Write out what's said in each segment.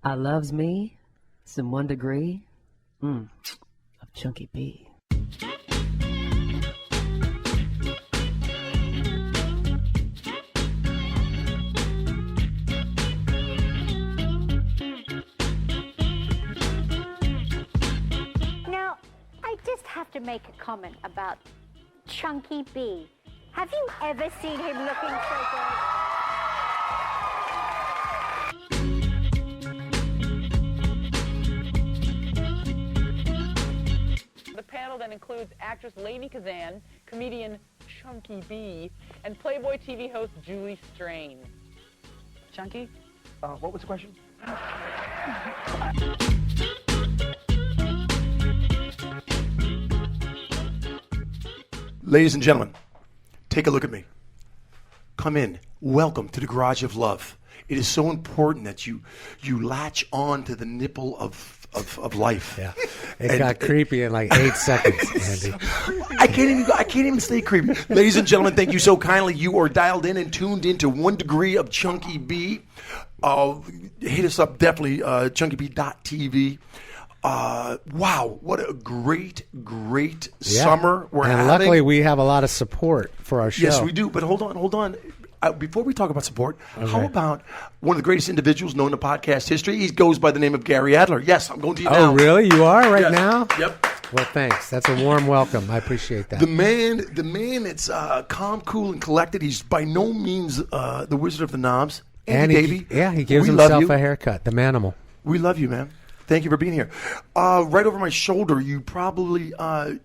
I loves me some 1 degree of Chunky B. Now, I just have to make a comment about Chunky B. Have you ever seen him looking so good? The panel then includes actress Lady Kazan, comedian Chunky B, and Playboy TV host Julie Strain. Chunky? What was the question? Ladies and gentlemen, take a look at me. Come in. Welcome to the Garage of Love. It is so important that you latch on to the nipple of life. Yeah, it got creepy in like 8 seconds, Andy. I can't even stay creepy. Ladies and gentlemen, thank you so kindly. You are dialed in and tuned into 1 degree of Chunky B. Hit us up definitely, chunkyb.tv. Wow, what a great summer we're having. And luckily we have a lot of support for our show. Yes, we do. But hold on. Before we talk about support, how about one of the greatest individuals known in the podcast history? He goes by the name of Gary Adler. Yes, I'm going to you now. Oh, really? You are right now? Yep. Well, thanks. That's a warm welcome. I appreciate that. The man that's calm, cool, and collected. He's by no means the Wizard of the Knobs. Andy Davey. He gives himself a haircut. The manimal. We love you, man. Thank you for being here. Right over my shoulder, you probably,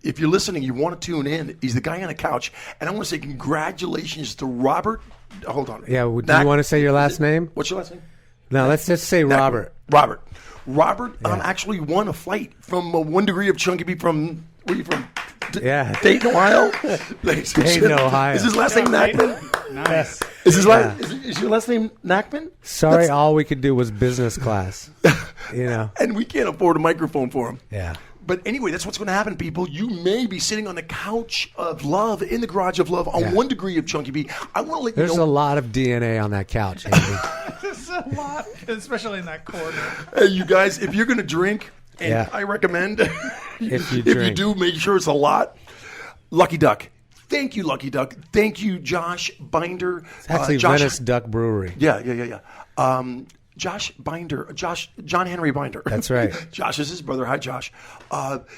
if you're listening, you want to tune in. He's the guy on the couch. And I want to say congratulations to Robert. Hold on. Yeah, do you want to say your last name? What's your last name? No, let's just say Robert. Robert actually won a flight from 1 degree of Chunky B from, where are you from? Dayton, Ohio? Dayton, Ohio. Is his last name Nackman? Nice. Is your last name Nackman? Sorry, all we could do was business class. And we can't afford a microphone for him. Yeah. But anyway, that's what's going to happen, people. You may be sitting on the couch of love, in the garage of love, on 1 degree of Chunky B. I want to let you know. There's a lot of DNA on that couch, Andy. There's a lot, especially in that corner. Hey, you guys, if you're going to drink, and I recommend, if you do, make sure it's a lot. Lucky Duck. Thank you, Lucky Duck. Thank you, Josh Binder. It's actually Venice Duck Brewery. Yeah. John Henry Binder. That's right. Josh is his brother. Hi, Josh.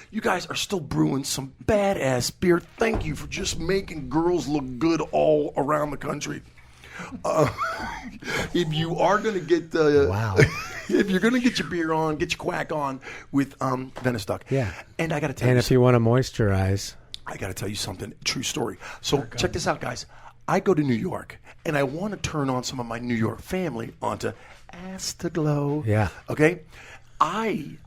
You guys are still brewing some badass beer. Thank you for just making girls look good all around the country. If you are going to get if you're going to get your beer on, get your quack on with Venice Duck. Yeah. And I got to tell you, and if you want to moisturize, I got to tell you something. True story. So check this out, guys. I go to New York, and I want to turn on some of my New York family onto Astaglow. Yeah. Okay? I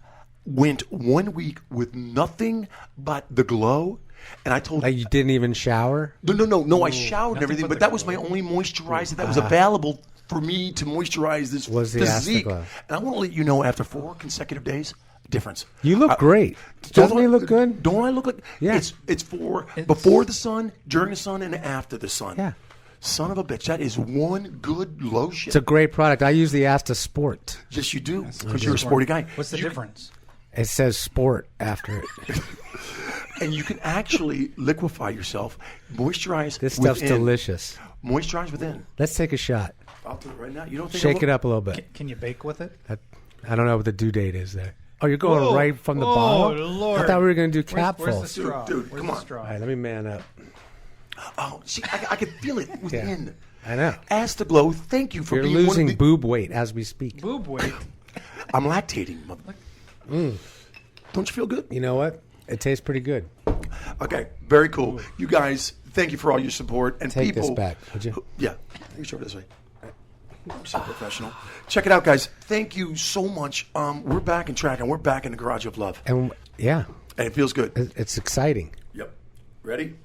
went 1 week with nothing but the glow, and I told... Like you didn't even shower? No, I showered and everything, but that was my only moisturizer that was available for me to moisturize this physique. And I want to let you know, after 4 consecutive days, difference. You look great. Doesn't he look good? Don't I look like... Yeah. It's for before the sun, during the sun, and after the sun. Yeah. Son of a bitch. That is one good lotion. It's a great product. I use the Asta Sport. Yes, you do, because you're a sporty guy. What's the difference? It says sport after it. And you can actually liquefy yourself, moisturize This stuff's within. delicious. Moisturize within. Let's take a shot. I'll do it right now. You don't think Shake it up a little bit. Can you bake with it? I don't know what the due date is there. Oh, you're going right from the bottle? Lord. I thought we were going to do capfuls. Where's the straw? Dude, come on. Straw? All right, let me man up. Oh, see, I can feel it within. I know. Astaglow, thank you for You're being losing one of the... boob weight as we speak. Boob weight. I'm lactating, mother. Don't you feel good? You know what? It tastes pretty good. Okay, very cool. You guys, thank you for all your support. And Take people, this back, would you? Yeah, you show it this way. I'm so professional. Check it out, guys. Thank you so much. We're back in track, and we're back in the Garage of Love. And yeah, And it feels good. it's exciting. Yep. Ready?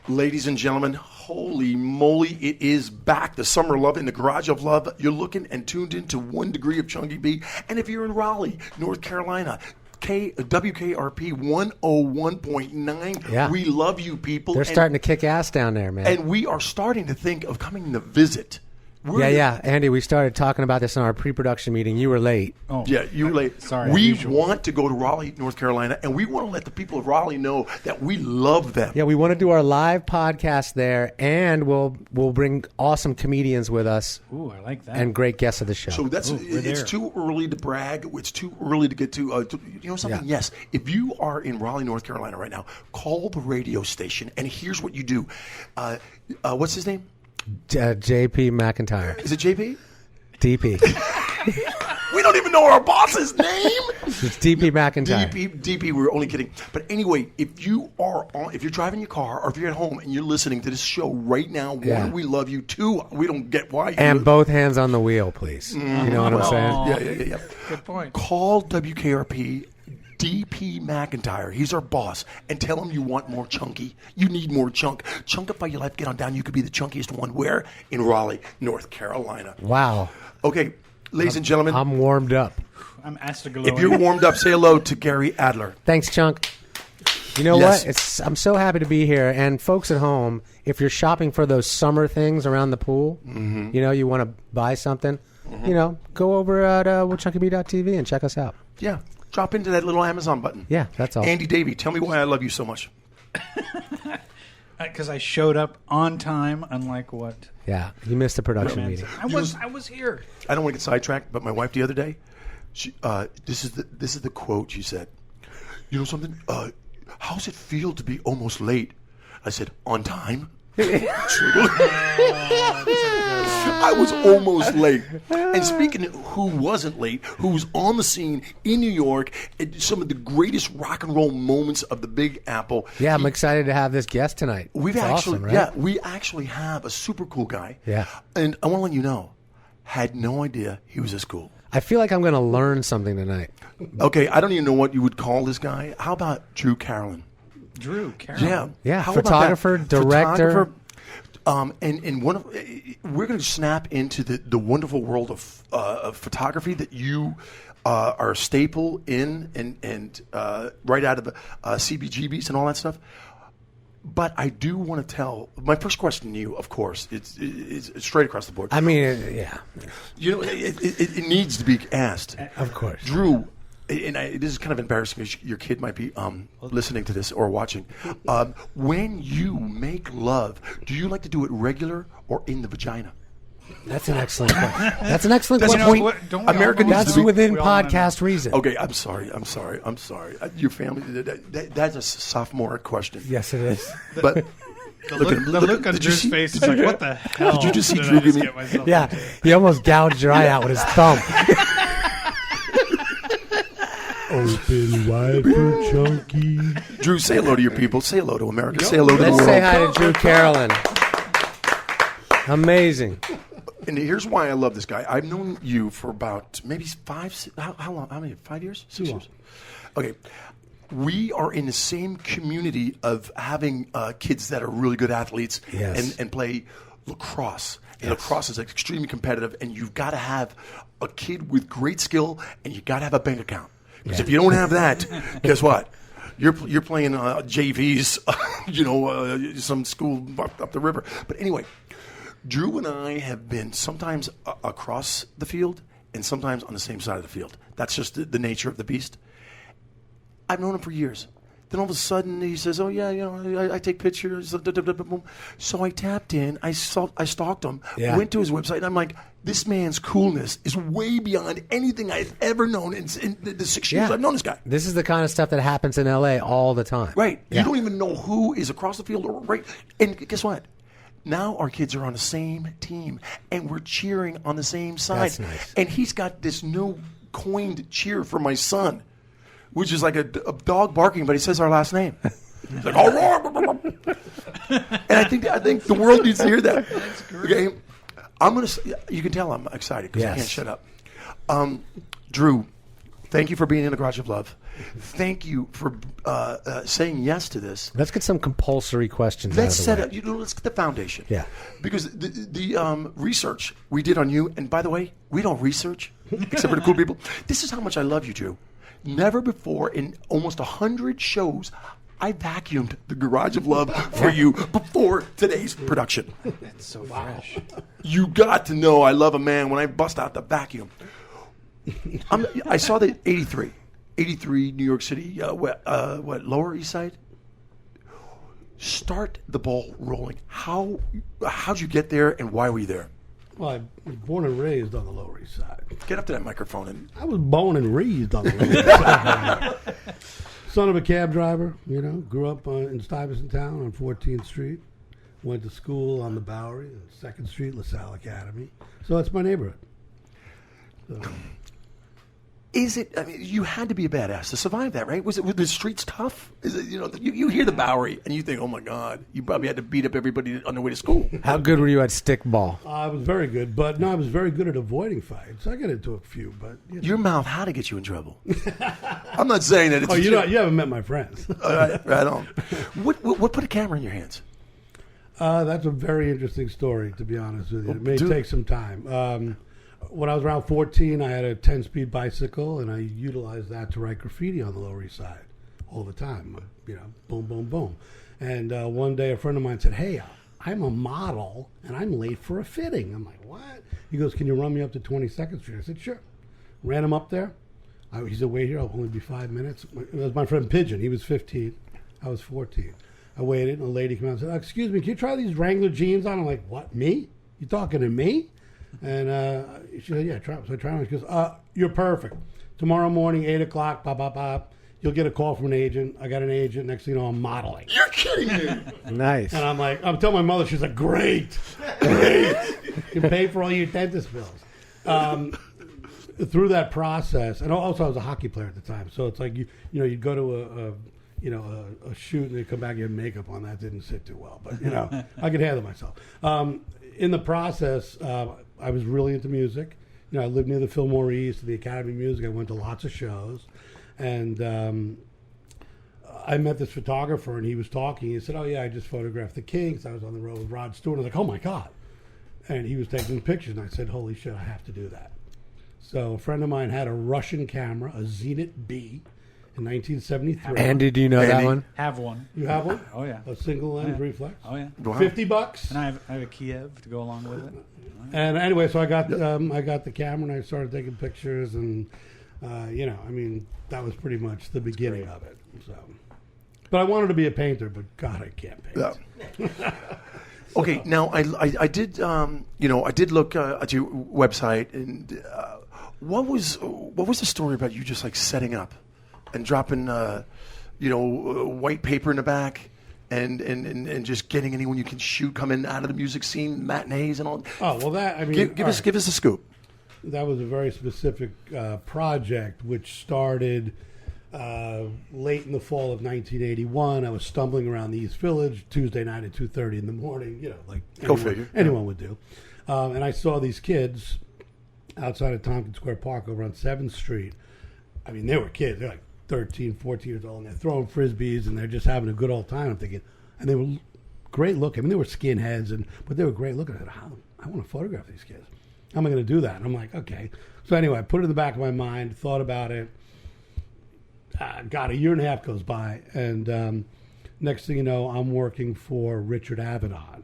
Ladies and gentlemen, holy moly, it is back. The Summer of Love in the Garage of Love. You're looking and tuned into 1 degree of Chunky B. And if you're in Raleigh, North Carolina, WKRP 101.9. Yeah. We love you, people. They're starting to kick ass down there, man. And we are starting to think of coming to visit Yeah. Andy, we started talking about this in our pre-production meeting. You were late. Oh, Yeah, you were late. Sorry, We unusual. want to go to Raleigh, North Carolina, and we want to let the people of Raleigh know that we love them. Yeah, we want to do our live podcast there, and we'll bring awesome comedians with us Ooh, I like that. and great guests of the show. So it's there. too early to brag. It's too early to get to you know something. Yeah. Yes, if you are in Raleigh, North Carolina right now, call the radio station, and here's what you do. What's his name? JP McIntyre. Is it JP? DP. We don't even know our boss's name. It's DP McIntyre. DP, we're only kidding. But anyway, if you're driving your car or if you're at home and you're listening to this show right now, one, we love you. Two, we don't get why. And both hands on the wheel, please. You know what I'm saying? Yeah. Good point. Call WKRP DP McIntyre. He's our boss. And tell him you want more chunky. You need more chunk. Chunkify your life. Get on down. You could be the chunkiest one. Where? In Raleigh, North Carolina. Wow. Okay, ladies and gentlemen. I'm warmed up. I'm asked to glow. If you're warmed up, say hello to Gary Adler. Thanks, Chunk. You know Yes. what? I'm so happy to be here. And folks at home, if you're shopping for those summer things around the pool, you know, you want to buy something, you know, go over at whatchunkybee.tv and check us out. Yeah. Drop into that little Amazon button. Yeah, that's all. Andy Davey, tell me why I love you so much. Because I showed up on time, unlike what Yeah, you missed the production man meeting. said. I was here. I don't want to get sidetracked, but my wife the other day, she, this is the quote she said. You know something? How's it feel to be almost late? I said, on time. I was almost late. And speaking of who wasn't late, who was on the scene in New York at some of the greatest rock and roll moments of the Big Apple. Yeah, I'm excited to have this guest tonight. We've It's actually, awesome, right? yeah, we actually have a super cool guy. Yeah. And I want to let you know, had no idea he was this cool. I feel like I'm going to learn something tonight. Okay, I don't even know what you would call this guy. How about Drew Carolan? Drew, Carolan. Yeah, Yeah, How about photographer, that? director. Photographer, and one of we're going to snap into the wonderful world of photography that you are a staple in, and right out of the CBGBs and all that stuff. But I do want to tell my first question to you. Of course, it's straight across the board. I mean, yeah, You know, it needs to be asked. of course. Drew, and this is kind of embarrassing because your kid might be listening to this or watching. When you make love, do you like to do it regular or in the vagina? That's an excellent question. That's an excellent That's a question. point. Don't we all America know needs That's to be. within we all wanna podcast reason. Okay, I'm sorry. Your family, that's a sophomoric question. Yes, it is. But The look on did you Drew's see- face is like, what the hell? Did you just see did Drew I just give me- get myself Yeah, into? he almost gouged your eye out with his thumb. Open wide for Chunky. Drew, say hello to your people. Say hello to America. Say hello to the Let's world. say hi to Drew Carolan. Amazing. And here's why I love this guy. I've known you for about maybe 5. How long? How many? 5 years? 6 years? Okay. We are in the same community of having kids that are really good athletes Yes. and play lacrosse. And lacrosse is extremely competitive, and you've got to have a kid with great skill, and you got to have a bank account. Because if you don't have that, guess what? You're playing JVs, some school up the river. But anyway, Drew and I have been sometimes across the field and sometimes on the same side of the field. That's just the nature of the beast. I've known him for years. Then all of a sudden he says, "Oh yeah, I take pictures." So I tapped in. I stalked him. Yeah. Went to his website, and I'm like, "This man's coolness is way beyond anything I've ever known in the 6 years I've known this guy." This is the kind of stuff that happens in LA all the time. Right. Yeah. You don't even know who is across the field or right. And guess what? Now our kids are on the same team, and we're cheering on the same side. That's nice. And he's got this new coined cheer for my son, which is like a dog barking, but he says our last name. He's like, "Oh!" And I think the world needs to hear that. Okay, you can tell I'm excited because I Yes. can't shut up. Drew, thank you for being in the Garage of Love. Thank you for saying yes to this. Let's get some compulsory questions Let's out set of the way. up. Let's get the foundation. Yeah. Because the research we did on you, and by the way, we don't research except for the cool people. This is how much I love you, Drew. Never before in almost 100 shows I vacuumed the Garage of Love for you before today's production. It's so fresh. You got to know I love a man when I bust out the vacuum. I saw the 83 New York City, what, Lower East Side? Start the ball rolling. How'd you get there, and why were you there? Well, I was born and raised on the Lower East Side. Get up to that microphone. And I was born and raised on the Lower East Side. Son of a cab driver, grew up in Stuyvesant Town on 14th Street. Went to school on the Bowery, 2nd Street, LaSalle Academy. So that's my neighborhood. So. Is it? I mean, you had to be a badass to survive that, right? Were the streets tough? Is it? You hear the Bowery and you think, oh my God, you probably had to beat up everybody on their way to school. How good were you at stickball? I was very good, but I was very good at avoiding fights. I got into a few, but your mouth had to get you in trouble. I'm not saying that. It's you haven't met my friends. Right on. What put a camera in your hands? That's a very interesting story, to be honest with you. It may take some time. When I was around 14, I had a 10-speed bicycle, and I utilized that to write graffiti on the Lower East Side all the time. Boom, boom, boom. And one day a friend of mine said, hey, I'm a model, and I'm late for a fitting. I'm like, what? He goes, can you run me up to 22nd Street? I said, sure. Ran him up there. He said, wait here, I'll only be 5 minutes. It was my friend Pigeon. He was 15. I was 14. I waited, and a lady came out and said, excuse me, can you try these Wrangler jeans on? I'm like, what, me? You talking to me? And she said, yeah, try them. So I tried them. She goes, you're perfect. Tomorrow morning, 8 o'clock, pop, pop, pop. You'll get a call from an agent. I got an agent. Next thing you know, I'm modeling. You're kidding me. Nice. And I'm telling my mother, she's like, great. You can pay for all your dentist bills. Through that process, and also I was a hockey player at the time. So it's like, you'd go to a shoot and then come back and have makeup on. That didn't sit too well. But, I could handle myself. In the process, I was really into music. I lived near the Fillmore East, the Academy of Music. I went to lots of shows. And I met this photographer, and he was talking. He said, oh, yeah, I just photographed the Kings. I was on the road with Rod Stewart. I was like, oh, my God. And he was taking pictures, and I said, holy shit, I have to do that. So a friend of mine had a Russian camera, a Zenit B, in 1973. Andy, do you know that one? Have one. You have one? Oh, yeah. A single lens reflex? Oh, yeah. Wow. $50. And I have a Kiev to go along with it. And anyway, so I got the camera, and I started taking pictures, and that was pretty much the beginning of it. So, but I wanted to be a painter, but God, I can't paint. Yeah. Okay, now I did I did look at your website, and what was the story about you just like setting up and dropping white paper in the back? And just getting anyone you can shoot coming out of the music scene, matinees and all. Oh well, give us a scoop. That was a very specific project, which started late in the fall of 1981. I was stumbling around the East Village Tuesday night at 2:30 in the morning. Like anyone would do. And I saw these kids outside of Tompkins Square Park over on 7th Street. I mean, they were kids. They're like 13, 14 years old, and they're throwing frisbees, and they're just having a good old time. I'm thinking, and they were great looking. I mean, they were skinheads, but they were great looking. I said, I want to photograph these kids. How am I going to do that? And I'm like, okay. So anyway, I put it in the back of my mind, thought about it. God, a year and a half goes by, and next thing you know, I'm working for Richard Avedon,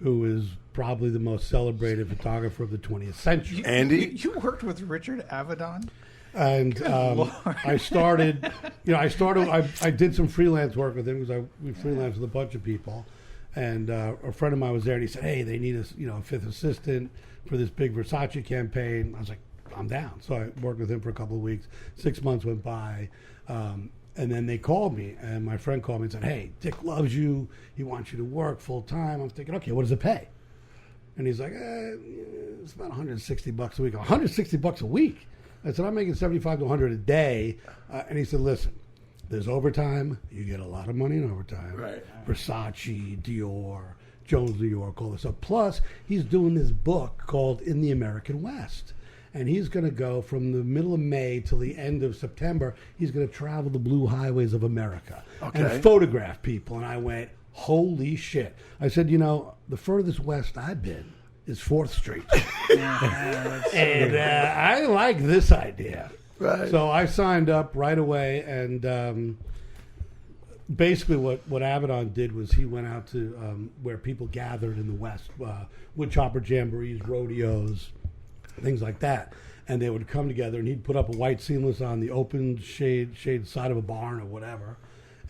who is probably the most celebrated photographer of the 20th century. Andy? You worked with Richard Avedon? And I started, I did some freelance work with him because we freelanced with a bunch of people. And a friend of mine was there, and he said, hey, they need a fifth assistant for this big Versace campaign. I was like, I'm down. So I worked with him for a couple of weeks. 6 months went by. And then they called me, and my friend called me and said, hey, Dick loves you. He wants you to work full time. I'm thinking, okay, what does it pay? And he's like, it's about $160 a week. $160 a week? I said, I'm making $75 to $100 a day. And he said, listen, there's overtime. You get a lot of money in overtime. Right. Versace, Dior, Jones, New York, all this stuff. Plus, he's doing this book called In the American West. And he's going to go from the middle of May till the end of September. He's going to travel the blue highways of America and photograph people. And I went, holy shit. I said, the furthest west I've been is 4th Street. And I like this idea. Right. So I signed up right away, and basically what Avedon did was he went out to where people gathered in the West, woodchopper jamborees, rodeos, things like that. And they would come together, and he'd put up a white seamless on the open shade side of a barn or whatever,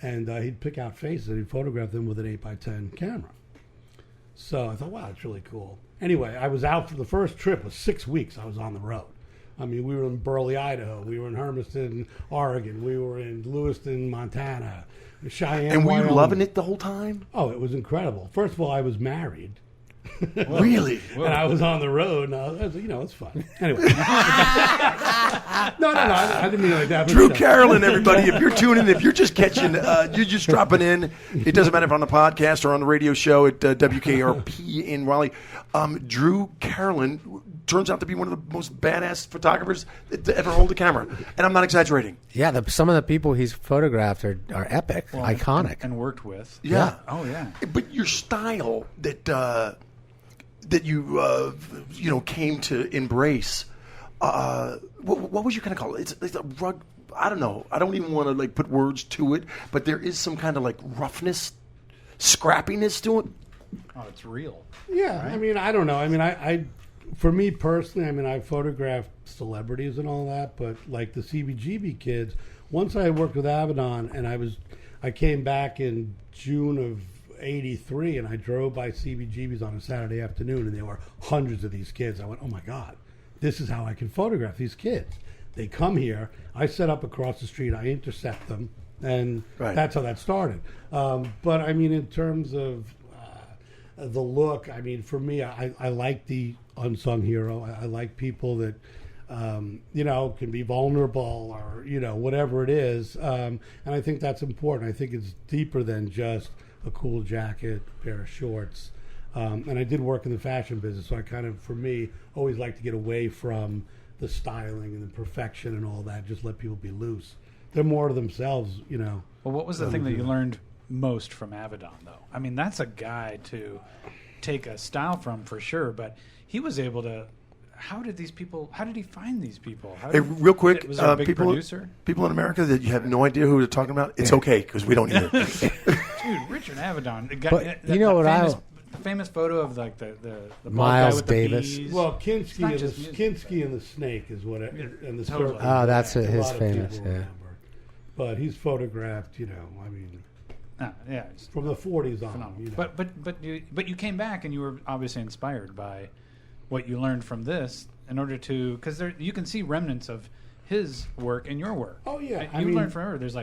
and he'd pick out faces and he'd photograph them with an 8x10 camera. So I thought, wow, that's really cool. Anyway, I was out for the first trip was 6 weeks. I was on the road. I mean, we were in Burley, Idaho. We were in Hermiston, Oregon. We were in Lewiston, Montana. Cheyenne, And were you Wyoming. loving it the whole time? Oh, it was incredible. First of all, I was married. Really? And I was on the road, and it's fun. Anyway. No, I didn't mean it like that. But, Drew Carolan, everybody. If you're tuning, if you're just catching, you're just dropping in. It doesn't matter if on the podcast or on the radio show at WKRP in Raleigh. Drew Carolan turns out to be one of the most badass photographers to ever hold a camera, and I'm not exaggerating. Yeah, some of the people he's photographed are epic, iconic, and worked with. Yeah. Oh yeah. But your style that you came to embrace. What would you kind of call it? It's a rug. I don't know. I don't even want to put words to it, but there is some kind of roughness, scrappiness to it. Oh, it's real. Yeah, right? I mean, I don't know. I mean, I for me personally, I mean, I photographed celebrities and all that, but like the CBGB kids, once I worked with Avedon, and I came back in June of '83, and I drove by CBGB's on a Saturday afternoon, and there were hundreds of these kids. I went, oh my God, this is how I can photograph these kids. They come here, I set up across the street, I intercept them, and that's how that started. But I mean, in terms of the look, I mean, for me, I like the unsung hero. I like people that, can be vulnerable or, whatever it is. And I think that's important. I think it's deeper than just a cool jacket, a pair of shorts. And I did work in the fashion business, so I kind of, for me, always like to get away from the styling and the perfection and all that. Just let people be loose. They're more to themselves, Well, what was the thing that you learned most from Avedon, though? I mean, that's a guy to take a style from for sure, but he was able to. How did he find these people? Hey, real quick, was there a big producer? People in America that you have no idea who they're talking about, it's okay, because we don't either. Dude, Richard Avedon. The famous photo of the Miles guy with Davis. The bees. Well, Kinski and the snake is what it, and the Totally. circle. Oh, that's A his lot of famous, people yeah. remember. But he's photographed, I mean, It's from the 40s on. phenomenal. But you came back and you were obviously inspired by what you learned from this in order to, because you can see remnants of his work in your work. Oh yeah, You learned from her. There's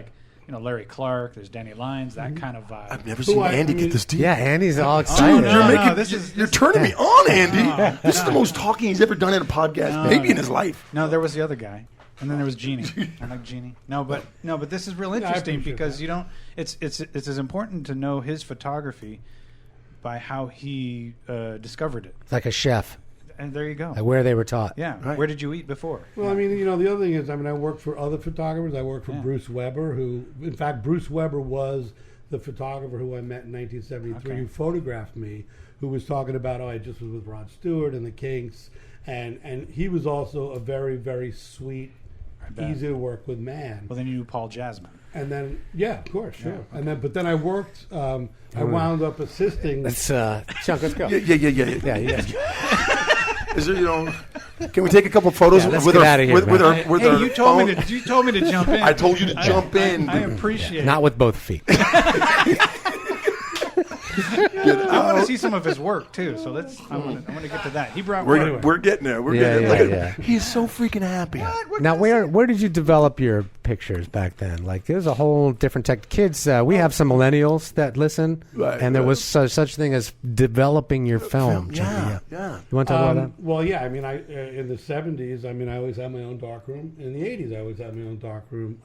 Larry Clark, there's Danny Lyons, that kind of vibe. I've never seen Andy get this deep. Yeah, Andy's all excited. You're turning me on, Andy. This is the most talking he's ever done in a podcast, maybe in his life. No, there was the other guy. And then there was Jeannie. I like Jeannie. No, but this is real interesting because you don't. It's as important to know his photography by how he discovered it. Like a chef. And there you go. Like where they were taught. Yeah. Right. Where did you eat before? Well, I mean, the other thing is, I mean, I worked for other photographers. I worked for Bruce Weber, who, in fact, Bruce Weber was the photographer who I met in 1973, who photographed me, who was talking about, I just was with Rod Stewart and the Kinks, and he was also a very, very sweet, easy to work with man. Well, then you knew Paul Jasmine. And then, of course, sure. And then, but then I worked. I wound up assisting. Let's Chuck, let's go. Yeah. Is there, can we take a couple photos let's with get our outta here, with man. our You told me to jump in. I told you to jump in. I appreciate it. Not with both feet. I want to see some of his work too. So I want to get to that. He brought. We're getting there. We're getting there. Look at he's so freaking happy. Now, where did you develop your pictures back then? Like, there's a whole different tech. Kids, we have some millennials that listen, and there was such thing as developing your film. Yeah. You want to talk about that? Well, yeah. I mean, in the 70s, I mean, I always had my own darkroom. In the 80s, I always had my own darkroom.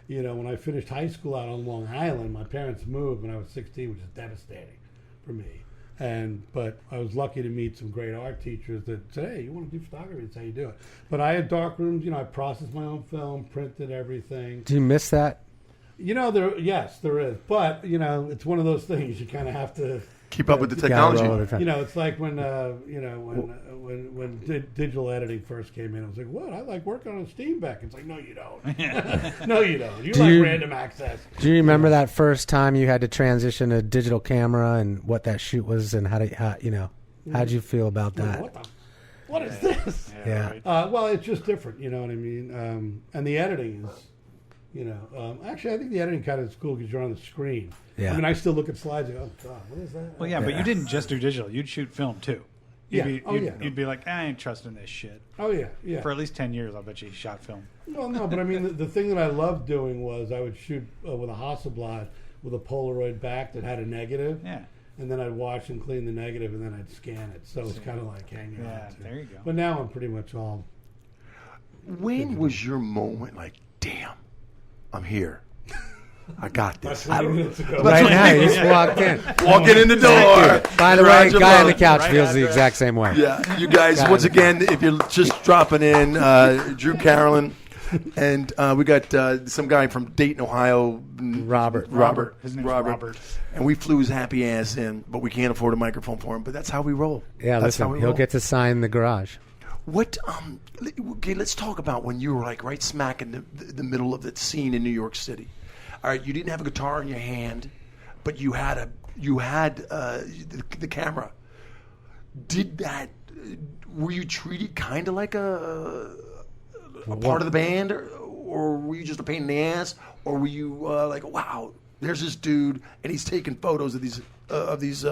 When I finished high school out on Long Island, my parents moved when I was 16, which is devastating for me. But I was lucky to meet some great art teachers that said, hey, you want to do photography? That's how you do it. But I had dark rooms. I processed my own film, printed everything. Do you miss that? Yes, there is. But, it's one of those things you kind of have to Keep up with the You gotta roll technology. with the You know, it's like when digital editing first came in, I was like, "What? I like working on a Steamback." It's like, no, you don't. No, you don't. You Do like you- random access. Do you remember that first time you had to transition to digital camera and what that shoot was and how'd you feel about that? What is this? Yeah. Right. Well, it's just different. You know what I mean? And the editing is, actually, I think the editing kind of is cool because you're on the screen. Yeah. I mean, I still look at slides and go, "Oh God, what is that?" Well, yeah, but you didn't just do digital. You'd shoot film too. You'd be like, I ain't trusting this shit. Oh yeah, yeah. For at least 10 years, I'll bet you shot film. Well, no, but I mean, the thing that I loved doing was I would shoot with a Hasselblad with a Polaroid back that had a negative. Yeah. And then I'd wash and clean the negative, and then I'd scan it. So it's kind of like hanging on. Yeah, to. there you go. But now I'm pretty much all. When was your moment like, damn, I'm here. I got this. 20 minutes ago. Right now, you just walked in. Walking in the door. By the way, Garage of guy on the love. couch Right feels out the there. exact same way. Yeah, you guys, Got once it. again, if you're just dropping in, Drew Carolan, and we got some guy from Dayton, Ohio, Robert. His name's Robert. And we flew his happy ass in, but we can't afford a microphone for him. But that's how we roll. Yeah, that's how listen, we he'll roll. get to sign the garage. What? Okay, let's talk about when you were like right smack in the middle of that scene in New York City. All right, you didn't have a guitar in your hand, but you had the camera. Did that? Were you treated kind of like a part of the band, or were you just a pain in the ass, or were you like, wow, there's this dude and he's taking photos of these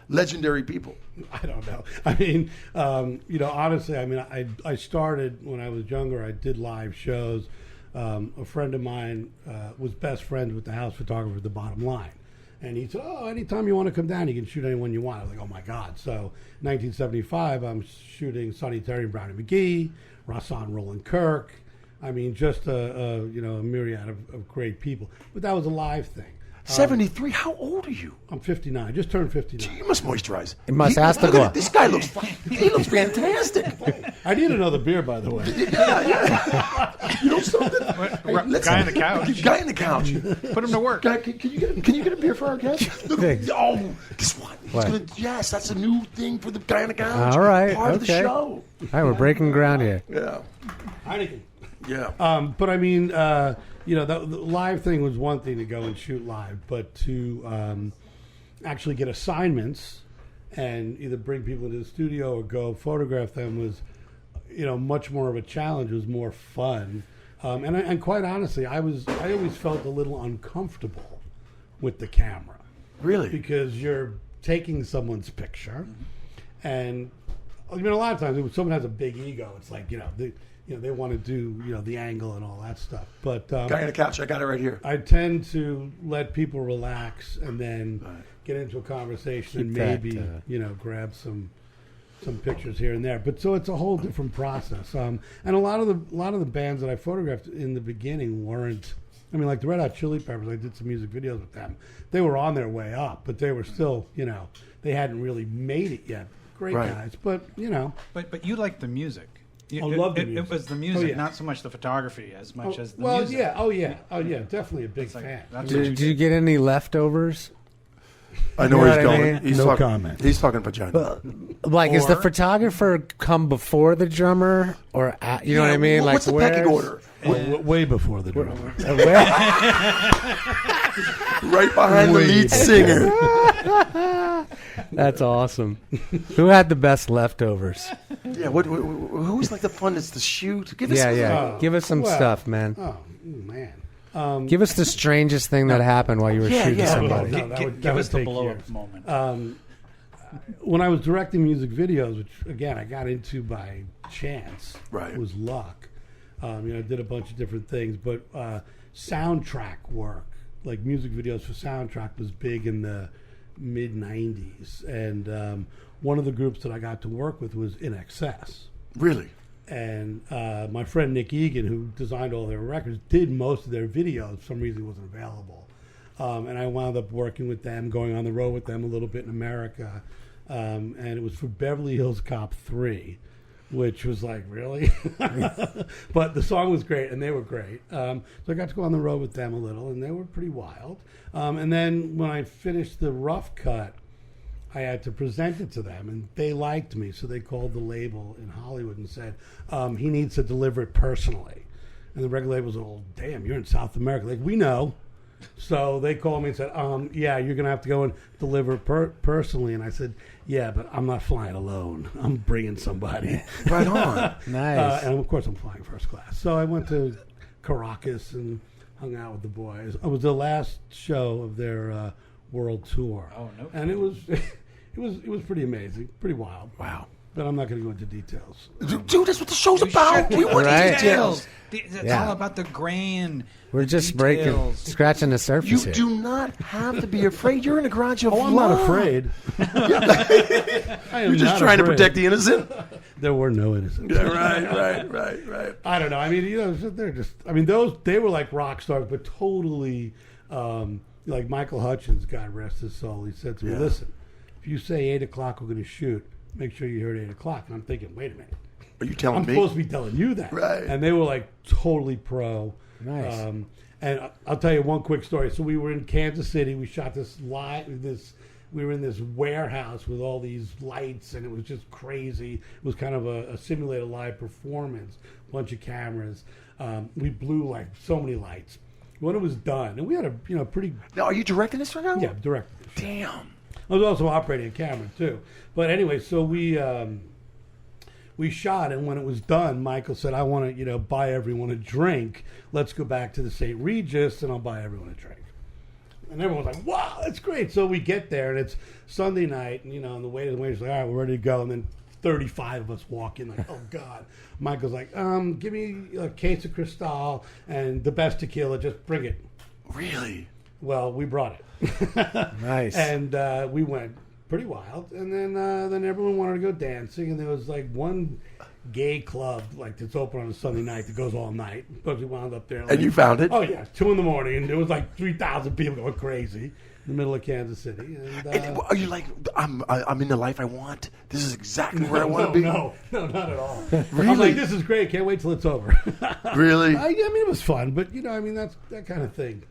legendary people? I don't know. I mean, honestly, I mean, I started when I was younger. I did live shows. A friend of mine was best friends with the house photographer at the Bottom Line. And he said, "Oh, anytime you want to come down, you can shoot anyone you want." I was like, "Oh my God!" So, 1975, I'm shooting Sonny Terry and Brownie McGee, Rahsaan Roland Kirk. I mean, just a myriad of great people. But that was a live thing. 73. How old are you? I'm 59. Just turned 59. You must moisturize. It must ask the look at glow. it. This guy looks. He looks fantastic. I need another beer, by the way. Yeah. You know something? Guy on the couch. Guy on the couch. Put him to work. Guy, can you get a beer for our guest? Look, Thanks. oh, guess what? He's What? gonna, yes, that's a new thing for the guy on the couch. All right, Part of the okay. show. All right, we're breaking ground here. Yeah. Heineken. Yeah. But I mean, the live thing was one thing to go and shoot live, but to actually get assignments and either bring people into the studio or go photograph them was, much more of a challenge. It was more fun, and quite honestly, I always felt a little uncomfortable with the camera Really? because you're taking someone's picture, and I mean, a lot of times when someone has a big ego, it's like they want to do the angle and all that stuff. But Guy on the couch. I got it right here. I tend to let people relax and then get into a conversation and Keep that, maybe grab some pictures here and there. But so it's a whole different process. And a lot of the bands that I photographed in the beginning weren't. I mean, like the Red Hot Chili Peppers, I did some music videos with them. They were on their way up, but they were still, they hadn't really made it yet. Great Right. guys, but But you like the music. I love the music. It was the music, yeah. not so much the photography as much as the well, music. yeah, oh yeah, definitely a big It's like, fan. that's what Did you get any leftovers? I know You where know he's what I going. mean? He's No talking, comment. He's talking vagina. Like, is the Or- photographer come before the drummer, or you know what I mean? What's the where's- pecking order? Way before the drummer. Where- Right behind the lead singer. That's awesome. Who had the best leftovers? Yeah. Who's like the funnest to shoot? Give us Yeah. Give us some Well, stuff, man. Oh man. Give us the strangest thing that happened while you were shooting yeah. somebody. No, that would Give us the take blow years. up moment. When I was directing music videos, which again I got into by chance, Right. it was luck. I did a bunch of different things, but soundtrack work, like music videos for soundtrack, was big in the mid '90s, and one of the groups that I got to work with was INXS. Really? And my friend Nick Egan, who designed all their records, did most of their videos. For some reason, he wasn't available. And I wound up working with them, going on the road with them a little bit in America. And it was for Beverly Hills Cop 3, which was like, really? But the song was great, and they were great. So I got to go on the road with them a little, and they were pretty wild. And then when I finished the rough cut, I had to present it to them, and they liked me, so they called the label in Hollywood and said, he needs to deliver it personally. And the record label was, oh, damn, you're in South America. Like, we know. So they called me and said, yeah, you're going to have to go and deliver it personally. And I said, yeah, but I'm not flying alone. I'm bringing somebody. Right on. Nice. And, of course, I'm flying first class. So I went to Caracas and hung out with the boys. It was the last show of their world tour. Oh, no. And it was it was pretty amazing, pretty wild. Wow. But I'm not going to go into details. Dude, that's what the show's about. We want Right. details. It's Yeah. all about the grain. We're just breaking, scratching the surface You here. do not have to be afraid. You're in a garage of Oh, I'm love. not afraid. I am You're just not trying to afraid. protect the innocent. There were no innocents. Right. I don't know. I mean, they're just. I mean, they were like rock stars, but totally. Like Michael Hutchins, God rest his soul. He said to me, Yeah. "Listen, if you say 8 o'clock we're going to shoot, make sure you hear at 8 o'clock." And I'm thinking, wait a minute, Are you telling I'm me? supposed to be telling you that, Right. And they were like totally pro. Nice. And I'll tell you one quick story. So we were in Kansas City. We shot we were in this warehouse with all these lights, and it was just crazy. It was kind of a simulated live performance, bunch of cameras. We blew like so many lights. When it was done, and we had a pretty Now, are you directing this right now? direct. Damn. I was also operating a camera too. But anyway, so we shot, and when it was done, Michael said, "I want to, buy everyone a drink. Let's go back to the St. Regis, and I'll buy everyone a drink." And everyone's like, "Wow, that's great!" So we get there, and it's Sunday night, and and the waiter's like, "All right, we're ready to go." And then 35 of us walk in, like, "Oh God!" Michael's like, "Give me a case of Cristal and the best tequila. Just bring it." Really? Well, we brought it. Nice. And we went pretty wild. And then everyone wanted to go dancing. And there was like one gay club that's open on a Sunday night that goes all night. But we wound up there. And you found it? Oh, yeah. 2 a.m. And there was like 3,000 people going crazy in the middle of Kansas City. And, Are you like, I'm in the life I want? This is exactly where I want to be? No, not at all. Really? I'm like, this is great. Can't wait till it's over. Really? I mean, it was fun. But, that's that kind of thing,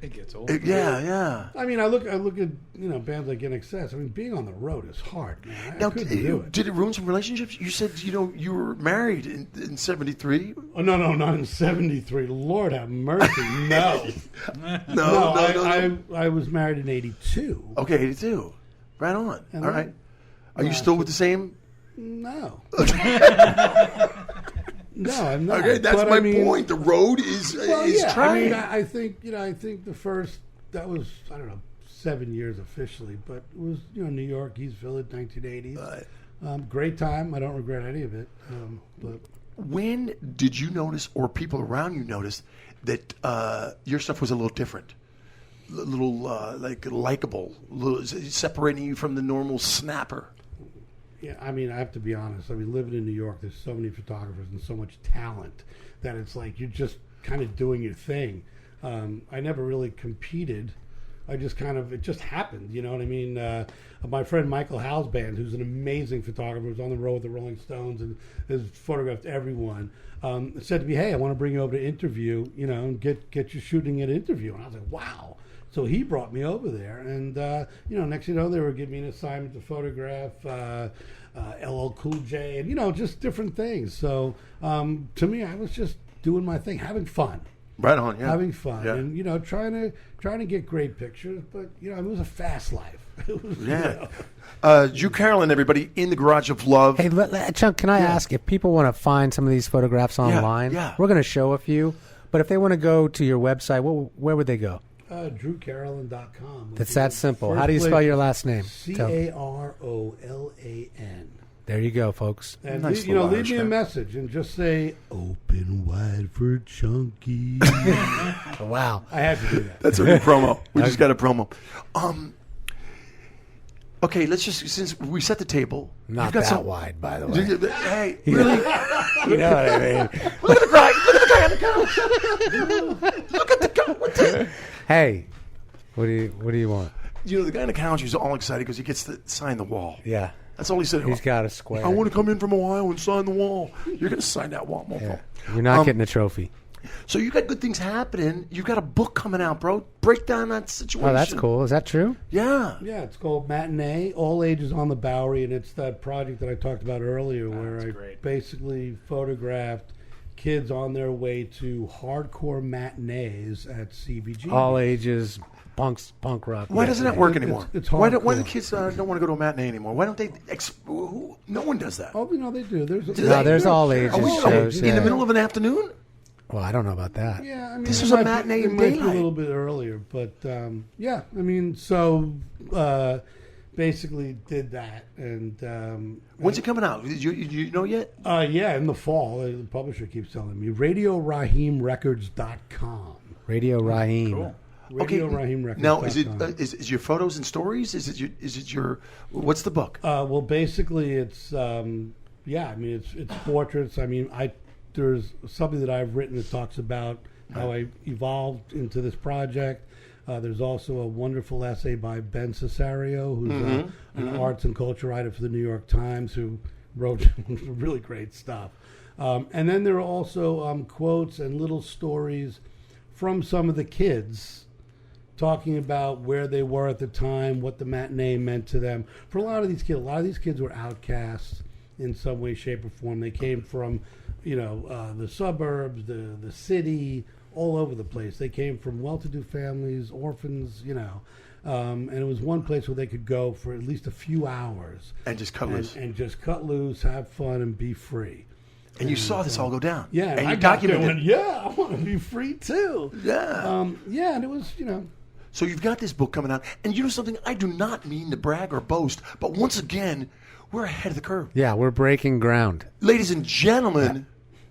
It gets old. Yeah. I mean, I look at bands like INXS. I mean, being on the road is hard, man. I Now, couldn't do it. did it ruin some relationships? You said, you were married in 73. Oh, no, not in '73. Lord have mercy, no. No. I was married in '82. Okay, 82. Right on. And All then- right. Are you still with the same? No. No, I'm not. Okay, that's But, my I mean, point. The road is yeah. trying. I think the first that was 7 years officially, but it was New York, East Village, 1980s. Great time. I don't regret any of it. But When did you notice, or people around you notice, that your stuff was a little different? A little likable, separating you from the normal snapper. yeah, I mean, I have to be honest. I mean, living in New York, there's so many photographers and so much talent that it's like you're just kind of doing your thing. I never really competed. I just it just happened. You know what I mean? My friend Michael Howell's band, who's an amazing photographer, was on the road with the Rolling Stones and has photographed everyone, said to me, "Hey, I want to bring you over to interview, and get you shooting an interview." And I was like, "Wow." So he brought me over there, and next thing you know, they were giving me an assignment to photograph LL Cool J, and just different things. So to me, I was just doing my thing, having fun. Right on, yeah. Having fun, Yeah. and trying to get great pictures, but it was a fast life. It was, Yeah. Drew Carolan, everybody, in the Garage of Love. Hey, Chuck, can I ask if people want to find some of these photographs online? yeah. We're going to show a few, but if they want to go to your website, where would they go? DrewCarolan.com. That's that simple. How do you spell your last name? Carolan. There you go, folks. And Nice leave little me Irish a guy. message and just say "Open wide for Chunky." Wow. I had to do that. That's a new promo. We just got a promo. Okay, let's just, since we set the table. Not you've got that wide, by the way. Hey, really? You know what I mean? Look at the guy. Look at the guy on the couch. Look at the guy. What the? Hey, what do you want? The guy on the couch is all excited because he gets to sign the wall. Yeah. That's all he said. He's got a square. I want to come in from Ohio and sign the wall. You're going to sign that wall, mofo. Yeah. You're not getting a trophy. So you got good things happening. You got a book coming out, bro. Break down that situation. Oh, that's cool. Is that true? Yeah. Yeah, it's called Matinee, all ages on the Bowery, and it's that project that I talked about earlier where I basically photographed kids on their way to hardcore matinees at CBGB. All ages, punk rock. Why doesn't that work anymore? It's why do hardcore. kids don't want to go to a matinee anymore? Why don't they? No one does that. Oh, they do. There's all ages Are we shows. in Yeah. the middle of an afternoon? Well, I don't know about that. Yeah, I mean, This it is a might matinee it in might be daylight. a little bit earlier, but yeah, I mean, so basically did that, and When's it coming out? You know yet? yeah, in the fall. The publisher keeps telling me. RadioRaheemRecords.com. Radio Raheem. Cool. RadioRaheemRecords.com. Now, is it your photos and stories? Is it your what's the book? Well, basically, it's yeah. I mean, it's portraits. I mean, there's something that I've written that talks about how I evolved into this project. There's also a wonderful essay by Ben Cesario, who's an arts and culture writer for the New York Times, who wrote really great stuff. And then there are also quotes and little stories from some of the kids talking about where they were at the time, what the matinee meant to them. For a lot of these kids were outcasts in some way, shape, or form. They came from, the suburbs, the city, all over the place. They came from well-to-do families, orphans, and it was one place where they could go for at least a few hours And just cut loose. and just cut loose, have fun, and be free. And you saw this all go down. Yeah, and I you got there documented and went, yeah, I want to be free too. Yeah. Yeah, and it was, So you've got this book coming out, and you know something? I do not mean to brag or boast, but once again, we're ahead of the curve. Yeah, we're breaking ground. Ladies and gentlemen,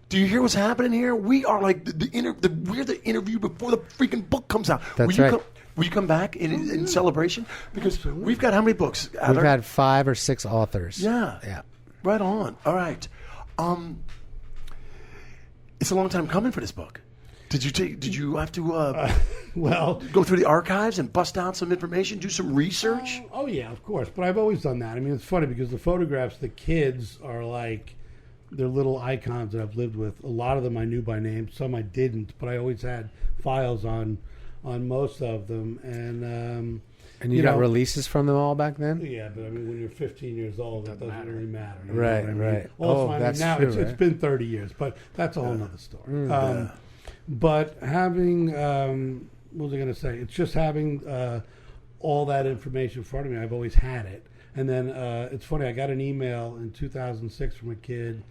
do you hear what's happening here? We are like we're the interview before the freaking book comes out. That's right. Will you come back in celebration? Because we've got how many books? Adler? We've had 5 or 6 authors. Yeah. Yeah. Right on. All right. It's a long time coming for this book. Did you have to well, go through the archives and bust out some information, do some research? oh yeah, of course. But I've always done that. I mean, it's funny because the photographs, the kids are like, they're little icons that I've lived with. A lot of them I knew by name. Some I didn't, but I always had files on most of them. And you got releases from them all back then? yeah, but I mean, when you're 15 years old, that doesn't really matter. You know Right, what I mean? right. Also, Oh, I mean, that's now true, it's right? been 30 years, but that's a whole other story. But having, what was I going to say? It's just having all that information in front of me. I've always had it. And then it's funny, I got an email in 2006 from a kid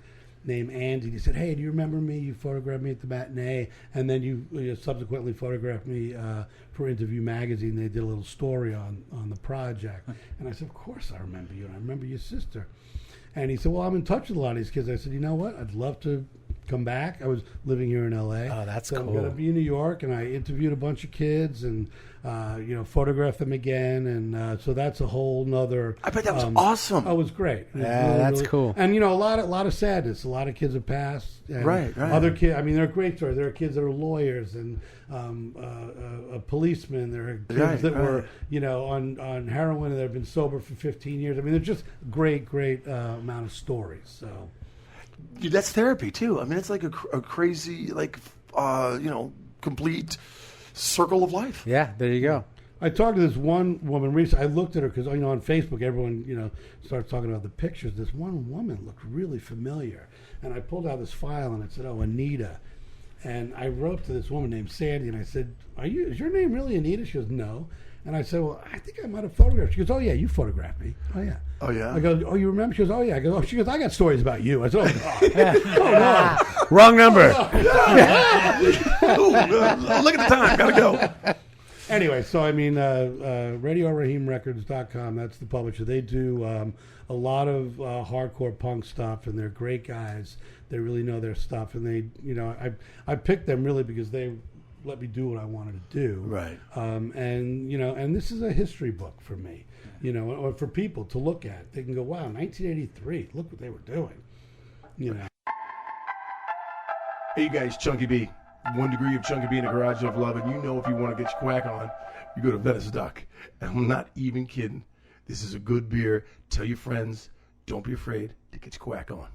named Andy. He said, hey, do you remember me? You photographed me at the matinee. And then you subsequently photographed me for Interview Magazine. They did a little story on the project. And I said, of course I remember you. And I remember your sister. And he said, well, I'm in touch with a lot of these kids. I said, you know what? I'd love to come back. I was living here in L.A. Oh, that's so cool. I'm going to be in New York, and I interviewed a bunch of kids and, photographed them again. And so that's a whole nother... I bet that was awesome. Oh, it was great. It was Yeah, that's cool. And, a lot of sadness. A lot of kids have passed. And Right. Other kids, I mean, there are great stories. There are kids that are lawyers and a policeman. There are kids that were, on heroin and that have been sober for 15 years. I mean, they're just great amount of stories. So... That's therapy too. I mean, it's like a crazy, complete circle of life. Yeah, there you go. I talked to this one woman recently. I looked at her because, on Facebook, everyone, starts talking about the pictures. This one woman looked really familiar. And I pulled out this file and it said, oh, Anita. And I wrote to this woman named Sandy and I said, is your name really Anita? She goes, no. And I said, well, I think I might have photographed. She goes, oh, yeah, you photographed me. Oh, yeah. Oh, yeah? I go, oh, you remember? She goes, oh, yeah. I go, oh, she goes, I got stories about you. I said, oh, no. Wrong number. Ooh, look at the time. Gotta go. Anyway, so I mean, RadioRaheemRecords.com, that's the publisher. They do a lot of hardcore punk stuff, and they're great guys. They really know their stuff, and they, I picked them really because they let me do what I wanted to do. Right. And this is a history book for me, or for people to look at. They can go, wow, 1983, look what they were doing, Hey, you guys, Chunky B. 1 degree of Chunky B in the garage of love, and if you want to get your quack on, you go to Venice Duck. And I'm not even kidding. This is a good beer. Tell your friends. Don't be afraid to get your quack on.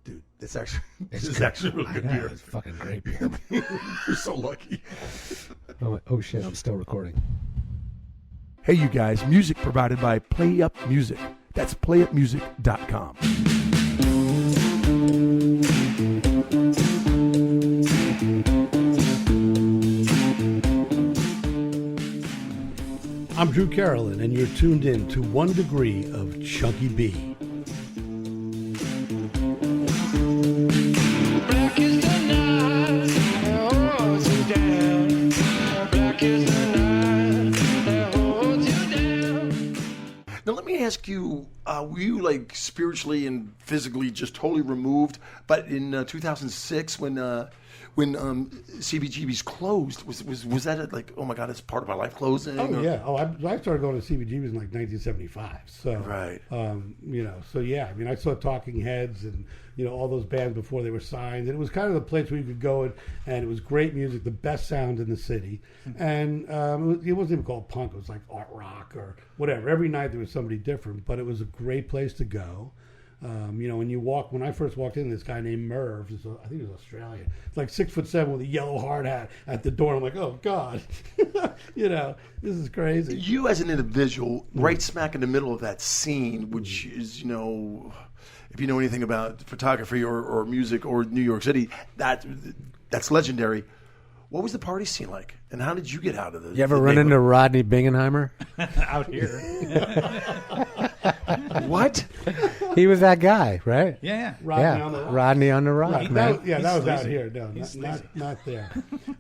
Dude, This is actually really good beer. It's fucking great beer. You're so lucky. Oh shit, I'm still recording. Hey, you guys, music provided by Play Up Music. That's playupmusic.com. I'm Drew Carolan, and you're tuned in to 1 Degree of Chunky B. Black is the night that holds you down. Black is the night that holds you down. Now, let me ask you, were you like spiritually and physically just totally removed? But in 2006, when CBGB's closed, was that like, oh my God, it's part of my life closing? Oh, yeah. Oh, I started going to CBGB's in like 1975. So, Right. So yeah, I mean, I saw Talking Heads and, all those bands before they were signed. And it was kind of the place where you could go and it was great music, the best sound in the city. And it wasn't even called punk. It was like art rock or whatever. Every night there was somebody different, but it was a great place to go. When I first walked in, this guy named Merv, I think he was Australian. It's like 6'7" with a yellow hard hat at the door. I'm like, oh God, this is crazy. You as an individual, right smack in the middle of that scene, which is, if you know anything about photography or music or New York City, that's legendary. What was the party scene like, and how did you get out of it? You ever run into Rodney Bingenheimer? Out here. What? He was that guy, right? Yeah. Rodney on the Rock. Rodney on the Rock, Right. man. That was out sleazy. here. No, He's not there.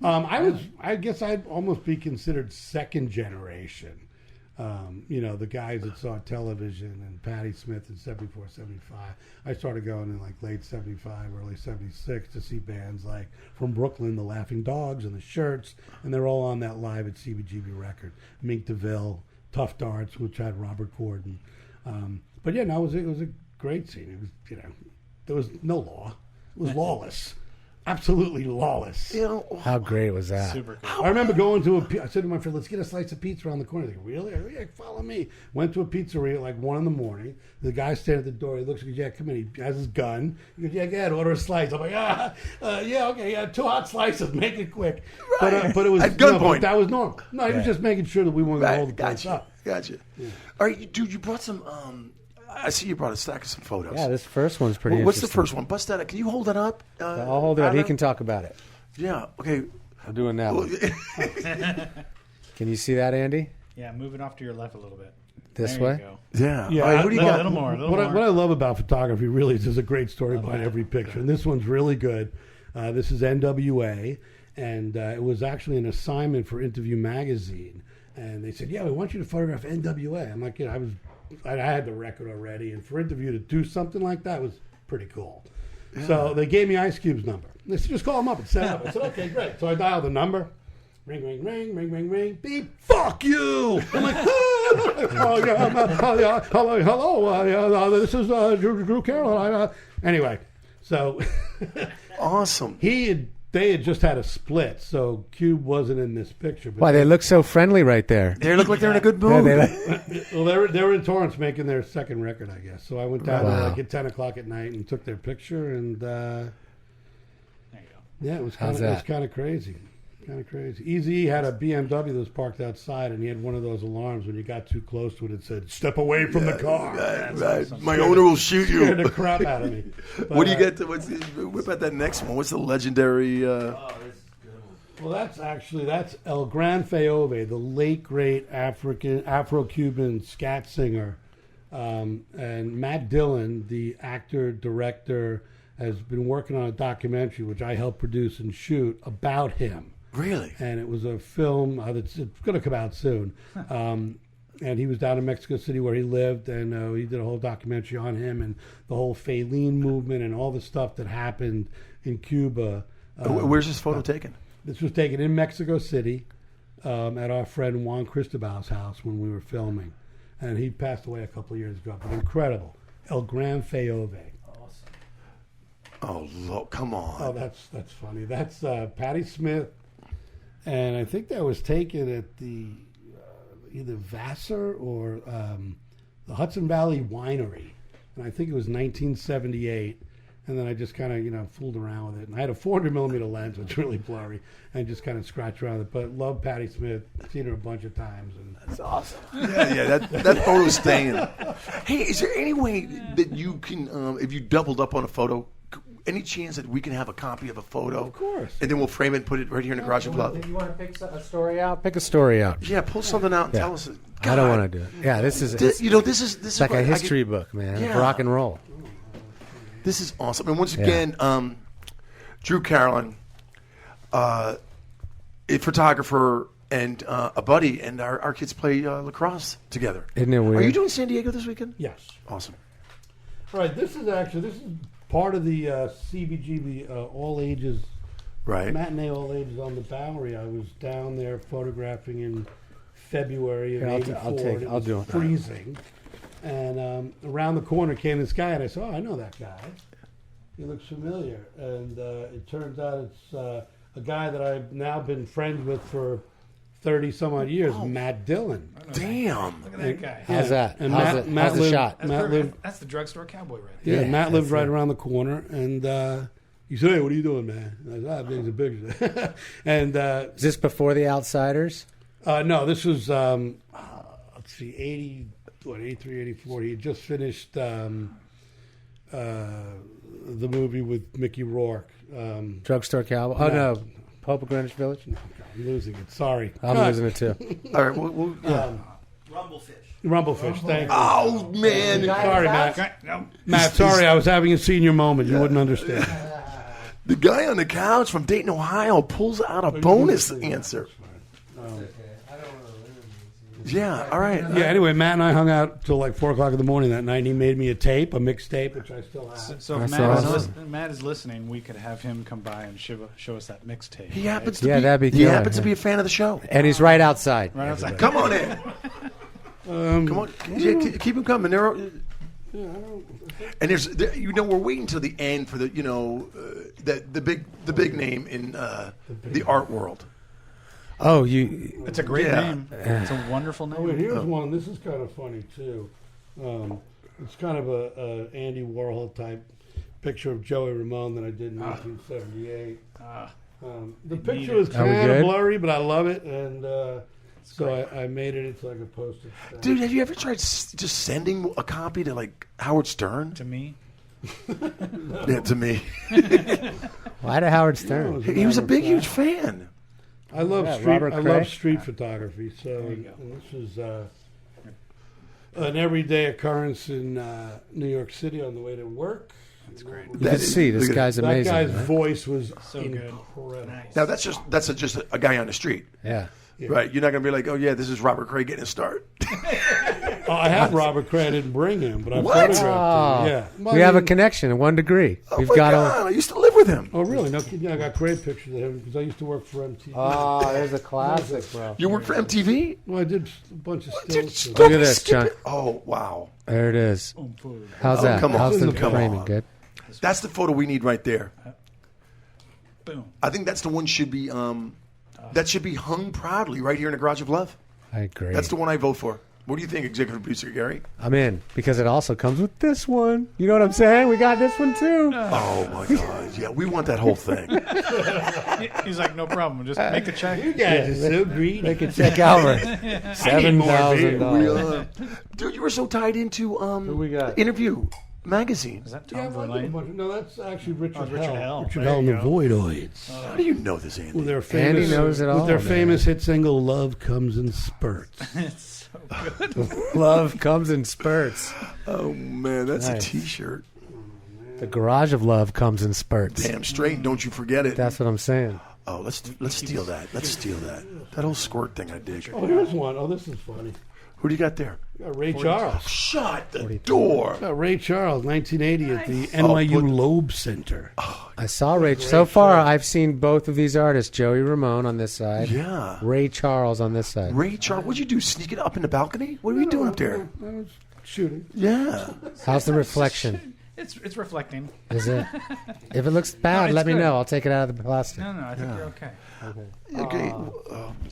I guess I'd almost be considered second generation. The guys that saw television and Patti Smith in 74, 75. I started going in like late 75, early 76 to see bands like from Brooklyn, the Laughing Dogs and the Shirts, and they're all on that live at CBGB record. Mink DeVille, Tough Darts, which had Robert Gordon. It was a great scene. It was, there was no law. It was lawless. Absolutely lawless. How great was that? Super cool. I remember going to I said to my friend, let's get a slice of pizza around the corner. They go, really? I go, yeah, follow me. Went to a pizzeria at like 1 a.m. The guy standing at the door. He looks, he goes, yeah, come in. He has his gun. He goes, yeah, go ahead, order a slice. I'm like, yeah, okay, yeah, 2 hot slices. Make it quick. Right. But it was at gunpoint. that was normal. No, he was just making sure that we weren't going to hold the place up. Gotcha. Yeah. All right, dude, you brought some. I see you brought a stack of some photos. Yeah, this first one's pretty What's the interesting. first one? Bust that up. Can you hold that up? I'll hold it up. He can talk about it. Yeah, okay. I'm doing that one. Can you see that, Andy? Yeah, moving off to your left a little bit. This There way? you go. Yeah. Yeah, All right, what do you A got? little more. What I love about photography really is there's a great story behind every picture. And this one's really good. This is NWA, and it was actually an assignment for Interview Magazine. And they said, yeah, we want you to photograph NWA. I'm like, I had the record already, and for Interview to do something like that was pretty cool. Yeah. So they gave me Ice Cube's number. They said, just call him up and set up. I said, okay, great. So I dialed the number. Ring, ring, ring, ring, ring, ring. Beep. Fuck you. I'm like, hello. This is Drew Carolan. Anyway, so Awesome. they had just had a split, so Cube wasn't in this picture. But Why, they look so friendly right there. They look like they're in a good mood. well, they were in Torrance making their second record, I guess. So I went down there like at 10 o'clock at night and took their picture, and There you go. yeah, it was How's kind of crazy. Kind of crazy. Eazy had a BMW that was parked outside, and he had one of those alarms when you got too close to it. It said, "Step away from the car." Right. My owner will shoot you. Scared the crap out of me. But, What do you get? Whip out that next one. What's the legendary? Well, that's El Gran Feove, the late great Afro-Cuban scat singer, and Matt Dillon, the actor director, has been working on a documentary which I helped produce and shoot about him. Really? And it was a film it's going to come out soon. And he was down in Mexico City where he lived, and he did a whole documentary on him and the whole Faline movement and all the stuff that happened in Cuba. Where's this photo taken? This was taken in Mexico City at our friend Juan Cristobal's house when we were filming. And he passed away a couple of years ago. But incredible. El Gran Feove. Oh, look, come on. Oh, that's funny. That's Patti Smith. And I think that was taken at the either Vassar or the Hudson Valley Winery. And I think it was 1978. And then I just kind of, fooled around with it. And I had a 400 millimeter lens, which is really blurry, and just kind of scratched around with it. But love Patti Smith. Seen her a bunch of times. And That's awesome. Yeah, that photo's staying. Hey, is there any way that you can, if you doubled up on a photo, any chance that we can have a copy of a photo? Of course. And then we'll frame it and put it right here in the Garage of Love. You want to pick a story out? Pick a story out. Yeah, pull something out and tell us. I don't want to do it. Yeah, this is This is like what a I history book, man. Yeah. Rock and roll. This is awesome. And once again, Drew Carolan, a photographer and a buddy, and our kids play lacrosse together. Isn't it weird? Are you doing San Diego this weekend? yes. Awesome. All right, this is part of the CBGB all ages, Right. matinee all ages on the Bowery. I was down there photographing in February of Here, '84. I'll do it. Freezing, and around the corner came this guy, and I said, "Oh, I know that guy. He looks familiar." And it turns out it's a guy that I've now been friends with for 30 some odd years, Matt Dillon. Damn. Look at that guy. How's that? And How's the lived- shot? That's, Matt lived, that's the drugstore cowboy right there. yeah, Matt lived that's right it. around the corner, and he said, "Hey, what are you doing, man?" And I said, "Things are big." And Is this before The Outsiders? no, this was let's see, 83, 84. He had just finished the movie with Mickey Rourke. Drugstore Cowboy? Oh, no. Pope of Greenwich Village? I'm losing it. Sorry, I'm losing it, too. All right. Well, yeah. Rumblefish. Thank you. Oh, man. Sorry, Matt. Okay, no. Matt, sorry, I was having a senior moment. You wouldn't understand. The guy on the couch from Dayton, Ohio pulls out a bonus answer. Yeah, all right. Yeah, anyway, Matt and I hung out till like 4 o'clock in the morning that night, and he made me a mixtape, which I still have. So if That's Matt is listening, we could have him come by and show us that mixtape. He happens to Yeah, be. that'd be He killer, happens to yeah. be a fan of the show. And he's right outside. Right outside. Come on in. Come on. Yeah, keep him coming. And we're waiting till the end for the the big name in the art world. Oh, you. It's a great Yeah. name. It's a wonderful name. Oh, wait, here's one. This is kind of funny too. It's kind of a Andy Warhol type picture of Joey Ramone that I did in 1978. The picture is Are we kind of good? blurry, but I love it, and so I made it into like a postage stamp. Dude, have you ever tried just sending a copy to like Howard Stern? To me, Yeah, to me. Why to Howard Stern? He was a big, huge fan. I love Yeah, street. Robert I Cray. love street photography. So and this is an everyday occurrence in New York City on the way to work. that's great. You can see this guy's That amazing. guy's right? voice was So good. incredible. Now that's just a guy on the street, Yeah. right? You're not gonna be like, oh yeah, this is Robert Cray getting a start. Oh, I have Robert Cray. I didn't bring him, but I What? photographed Oh, him. Yeah, Well, we I have a mean- connection in 1 degree. Oh We've my got God, I used to live with him. Oh, really? No, yeah, I got great pictures of him because I used to work for MTV. Oh, there's a classic, bro. You worked for MTV? Well, I did a bunch of Dude, stills. stop Look at this, skipping- Chuck. Oh wow, There it is. How's Oh, that? come on. How's the Come framing? on. Good. that's the photo we need right there. Boom. I think that's the one should be that should be hung proudly right here in the Garage of Love. I agree. That's the one I vote for. What do you think, executive producer Gary? I'm in because it also comes with this one. You know what I'm saying? We got this one too. Oh my God, yeah, we want that whole thing. He's like, no problem. Just make the check. You guys are so greedy. Make it check out for $7,000. Dude, you were so tied into we got? Interview magazine. Is that Yeah, Tom I did a Verlaine? bunch- no, that's actually Richard Richard Hell. Hell. Richard There Hell and you the go. Voidoids. How do you know this, Andy? With their famous, knows it all, with their man. famous hit single "Love Comes in Spurts." It's so good. Love comes in spurts. Oh man, that's Nice. a T-shirt. The Garage of Love comes in spurts. Damn straight, don't you forget it. That's what I'm saying. Oh, let's steal that. Let's steal that. That whole squirt thing I dig. Oh, here's one. Oh, this is funny. Who do you got there? We got Ray Charles. Shut the door. We got Ray Charles, 1980 at the NYU Loeb Center. I saw Ray. So far, I've seen both of these artists: Joey Ramone on this side, Yeah. Ray Charles on this side. Ray Charles, what'd you do? Sneak it up in the balcony? What are you doing up there? I was shooting. Yeah. How's the reflection? It's reflecting. Is it? If it looks bad, it's let me good. know. I'll take it out of the plastic. No, I think you're okay. Okay.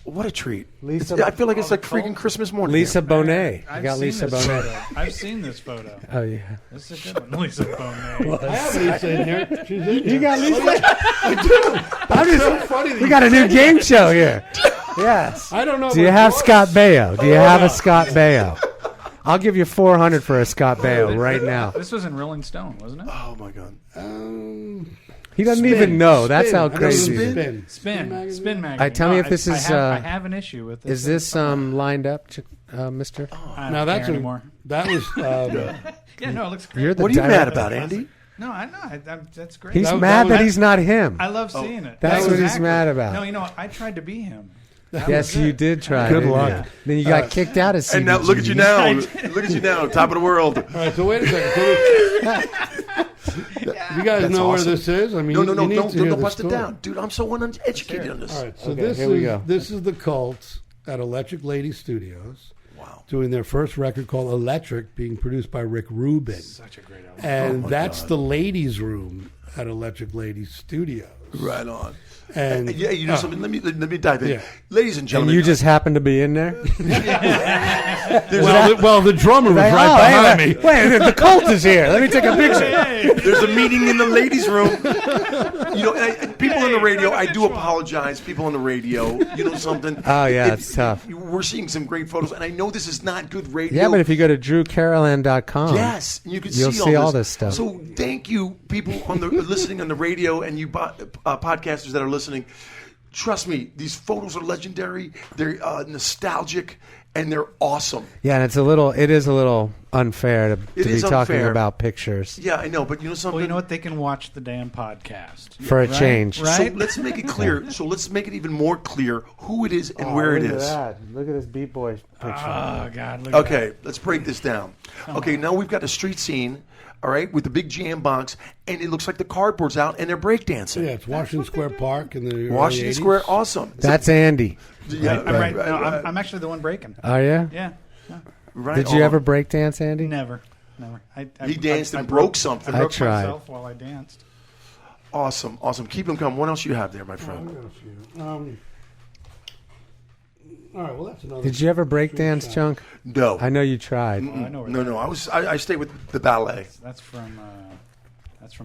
What a treat. Lisa- I feel like it's like freaking Christmas morning. Lisa Bonet. I've You got seen Lisa this Bonet. photo. I've seen this photo. Oh yeah. This is a good one. Lisa Bonet. I have Lisa in here. She's in here. You got Lisa. That's so funny. We got a new game show here. Yes. I don't know. Do you have Scott Baio? Do you have a Scott Baio? I'll give you $400 for a Scott Baio right now. This was in Rolling Stone, wasn't it? Oh my God. He doesn't even know. That's how crazy. it is. Spin magazine. Tell me if this is, I have an issue with this. Is this lined up, Mister? I don't Now that's care anymore. that was. Yeah, no, it looks great. You're the What are you mad director. about, Andy? No, I know. That's great. He's That mad was- that he's not him. I love seeing it. That's what he's mad about. No, you know what? I tried to be him. Yes, you did try. Good didn't luck. you? Then you got kicked out of CBGB. And now look at you now. Look at you now, top of the world. All right, so wait a second. You guys That's know where awesome. this is? I mean, No, you need to hear don't the bust it story. down, dude. I'm so uneducated on this. All right, so Okay, this here we is go. this is the Cult at Electric Lady Studios. Wow. Doing their first record called Electric, being produced by Rick Rubin. Such a great album. And my that's God. the ladies' room at Electric Lady Studios. Right on. And Yeah, you know something. Let me dive in, Yeah. ladies and And gentlemen. you just happened to be in there? well, the drummer was Like, right oh, behind hey, me. Wait, the cult is here. Let me take a picture. There's a meeting in the ladies' room. You know, and people on the radio. I do apologize. People on the radio. You know something. Oh, yeah, it's tough. We're seeing some great photos, and I know this is not good radio. Yeah, but if you go to DrewCarolan.com, Yes, you can you'll see all this stuff. So thank you, people on the listening on the radio, and you podcasters that are listening. Trust me, these photos are legendary. They're nostalgic, and they're awesome. Yeah, and it is a little unfair to It be is talking unfair. about pictures Yeah, I know, but you know something. Well, you know what? They can watch the damn podcast. for a change. So Right? let's make it clear. So let's make it even more clear who it is and where it is. Look at this Beat Boy picture. Oh, God. Look at Okay, let's break this down. Okay, now we've got a street scene, all right, with the big jam box, and it looks like the cardboard's out, and they're breakdancing. Yeah, it's Washington Square Park in the early Washington 80s. Square, awesome. That's Andy. Yeah, I'm right. No, I'm actually the one breaking. Oh, yeah? Yeah. right Did you on. ever break dance, Andy? Never. He danced and broke something. I broke tried. myself while I danced. Awesome. Keep them coming. What else you have there, my friend? All right, well, that's another. Did you ever break dance, Chunk? No. I know you tried. I know where No. I stay with the ballet. That's from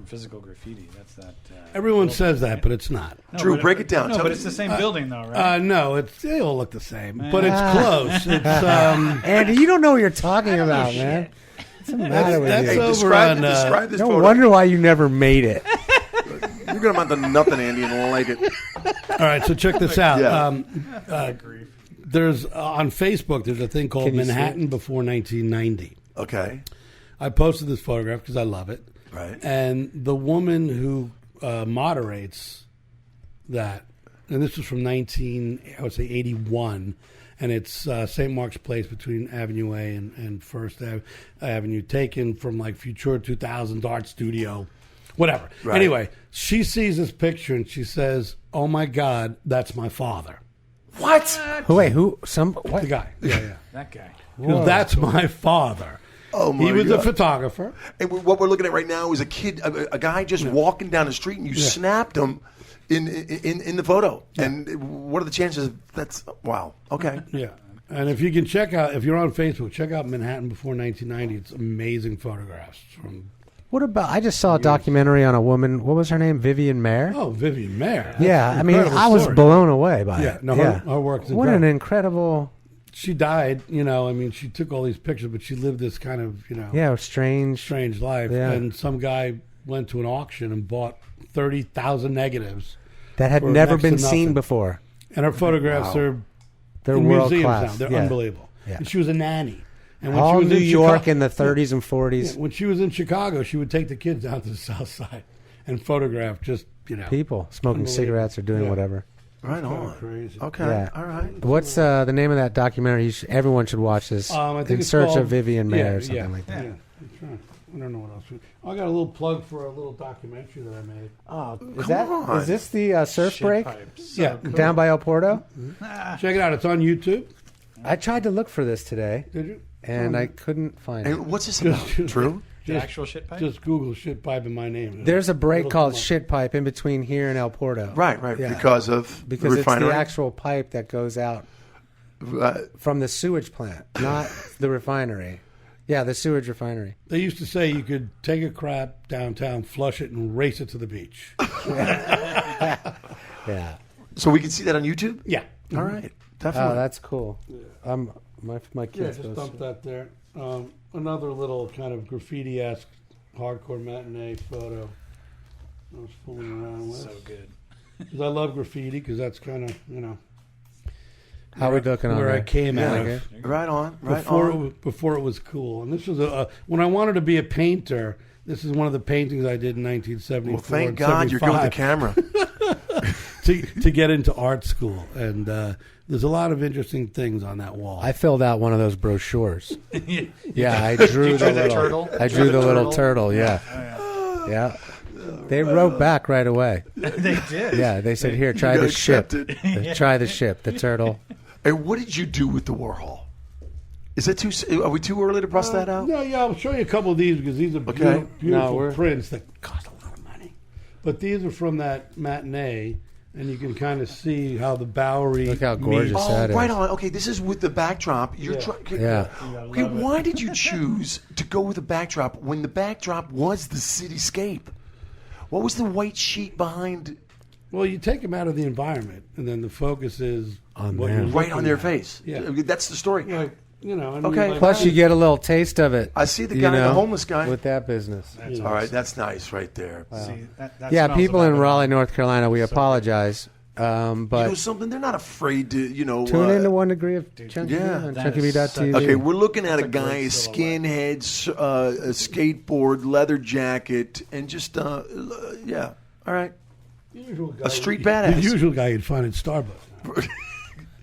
Physical Graffiti. That's that. Everyone says that, but it's not. No, Drew, but break it down. No, Tell but me- it's the same building, though, right? No, they all look the same, but it's close. It's Andy, you don't know what you're talking about, man. What's the matter with that's you? over Describe, on. describe this No photo. wonder why you never made it. You're going to amount to nothing, Andy, and like it. All right, so check this out. Yeah. There's on Facebook. There's a thing called Can you see Manhattan Before 1990. Okay. I posted this photograph because I love it. Right. And the woman who moderates that, and this was from 81, and it's St. Mark's Place between Avenue A and First Avenue, taken from like Futura 2000 art studio, whatever. Right. Anyway, she sees this picture and she says, "Oh my God, that's my father." What? Wait, who? What? The guy. Yeah. That guy. She goes, "That's my father." Oh, my He was God. a photographer. And what we're looking at right now is a kid, a guy just walking down the street, and you snapped him in the photo. And what are the chances? That's wow. Okay. Yeah. And if you can check out, if you're on Facebook, check out Manhattan Before 1990. It's amazing photographs from. What about? I just saw a documentary on a woman. What was her name? Vivian Mayer. Oh, Vivian Mayer. That's yeah, an I mean, incredible I was story. blown away by Yeah, it. no, her work's What an incredible. incredible. She died, I mean, she took all these pictures, but she lived this kind of, Strange life. Yeah. And some guy went to an auction and bought 30,000 negatives. that had for never next to been seen nothing. before. And her photographs are They're in world museums class. now. They're Yeah. unbelievable. Yeah. And she was a nanny. And when All she was New in York Chicago, in the 30s and 40s. when she was in Chicago, she would take the kids down to the South Side and photograph just, People smoking Unbelievable. cigarettes or doing Yeah. whatever. Right on. crazy. Okay. Yeah. All right. What's the name of that documentary? Everyone should watch this. I think In it's Search called- of Vivian Mayer or something yeah, like that. Yeah. That's right. I don't know what else. I got a little plug for a little documentary that I made. Oh, on. is this the surf break Pipes. Yeah. down by El Porto? Check it out. It's on YouTube. I tried to look for this today, Did you? and I couldn't find it. And what's this about? True? The actual shit pipe? Just Google shit pipe in my name. There's a break It'll called come up. Shit Pipe in between here and El Porto. Right. Yeah. Because of the Because it's refinery. the actual pipe that goes out from the sewage plant, not the refinery. Yeah, the sewage refinery. They used to say you could take a crap downtown, flush it, and race it to the beach. Yeah. So we can see that on YouTube? Yeah. All right. Definitely. Oh, that's cool. My Yeah, kids. just dump that there. Another little kind of graffiti-esque hardcore matinee photo I was fooling around with. So good. 'Cause I love graffiti because that's kind of, How we looking on where I there? came Yeah, out okay. of. Right on. Right Before on. before it was cool. And this was when I wanted to be a painter, this is one of the paintings I did in 1974. Well, thank and God you're good with the 75 camera. to get into art school. And there's a lot of interesting things on that wall. I filled out one of those brochures. Yeah, I drew You the drew the little turtle? I drew the little turtle. Yeah, yeah. They wrote back right away. They did. Yeah, they said, "Here, try got the ship. accepted. Try the ship, the turtle." Hey, what did you do with the Warhol? Is that too? Are we too early to bust that out? No, yeah, I'll show you a couple of these because these are Okay. beautiful we're- prints that cost a lot of money. But these are from that matinee, and you can kind of see how the Bowery. Look how gorgeous meets- Oh, that is. right on. Okay, this is with the backdrop. You're Yeah. trying. Yeah. Okay, why did you choose to go with the backdrop when the backdrop was the cityscape? What was the white sheet behind? Well, you take them out of the environment, and then the focus is On what them. you're Right looking on their at. face. Yeah. That's the story. Like, I mean, Okay. like, Plus, you get a little taste of it. I see the you guy, the know, homeless guy. with that business. All right, that's nice right there. See, that Yeah, smells people about in it. Raleigh, North Carolina, we apologize, You know but something? They're not afraid to, tune into 1 Degree of Chunky yeah. on That is ChunkyB.tv. Okay, we're looking at That's a a guy, great a silhouette. skinhead, a skateboard, leather jacket, and just, yeah. All right. the usual guy, A street the badass. usual guy you'd find at Starbucks.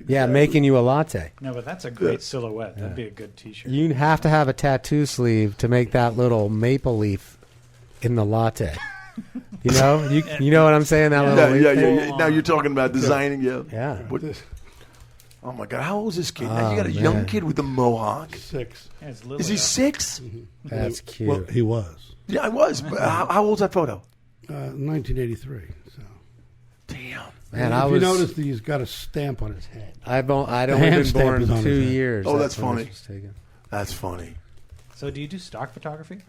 Yeah, making you a latte. No, but that's a great silhouette. That'd be a good T-shirt. You have to have a tattoo sleeve to make that little maple leaf in the latte. You know, you know what I'm saying? That Yeah, little leaf. yeah, thing? yeah, yeah. Now you're talking about designing, yeah. Yeah. What- oh my God, how old is this kid? Now you Oh, got a young man. kid with a mohawk. 6. Yeah, it's Is Lily he up. 6? That's cute. Well, he was. Yeah, I was. But how old's that photo? 1983. So. Damn. Man, if I you was. notice, he's got a stamp on his head. I'd only hand been stamp born is on 2 his head. years. Oh, that's when this funny. was taken. That's funny. So, do you do stock photography?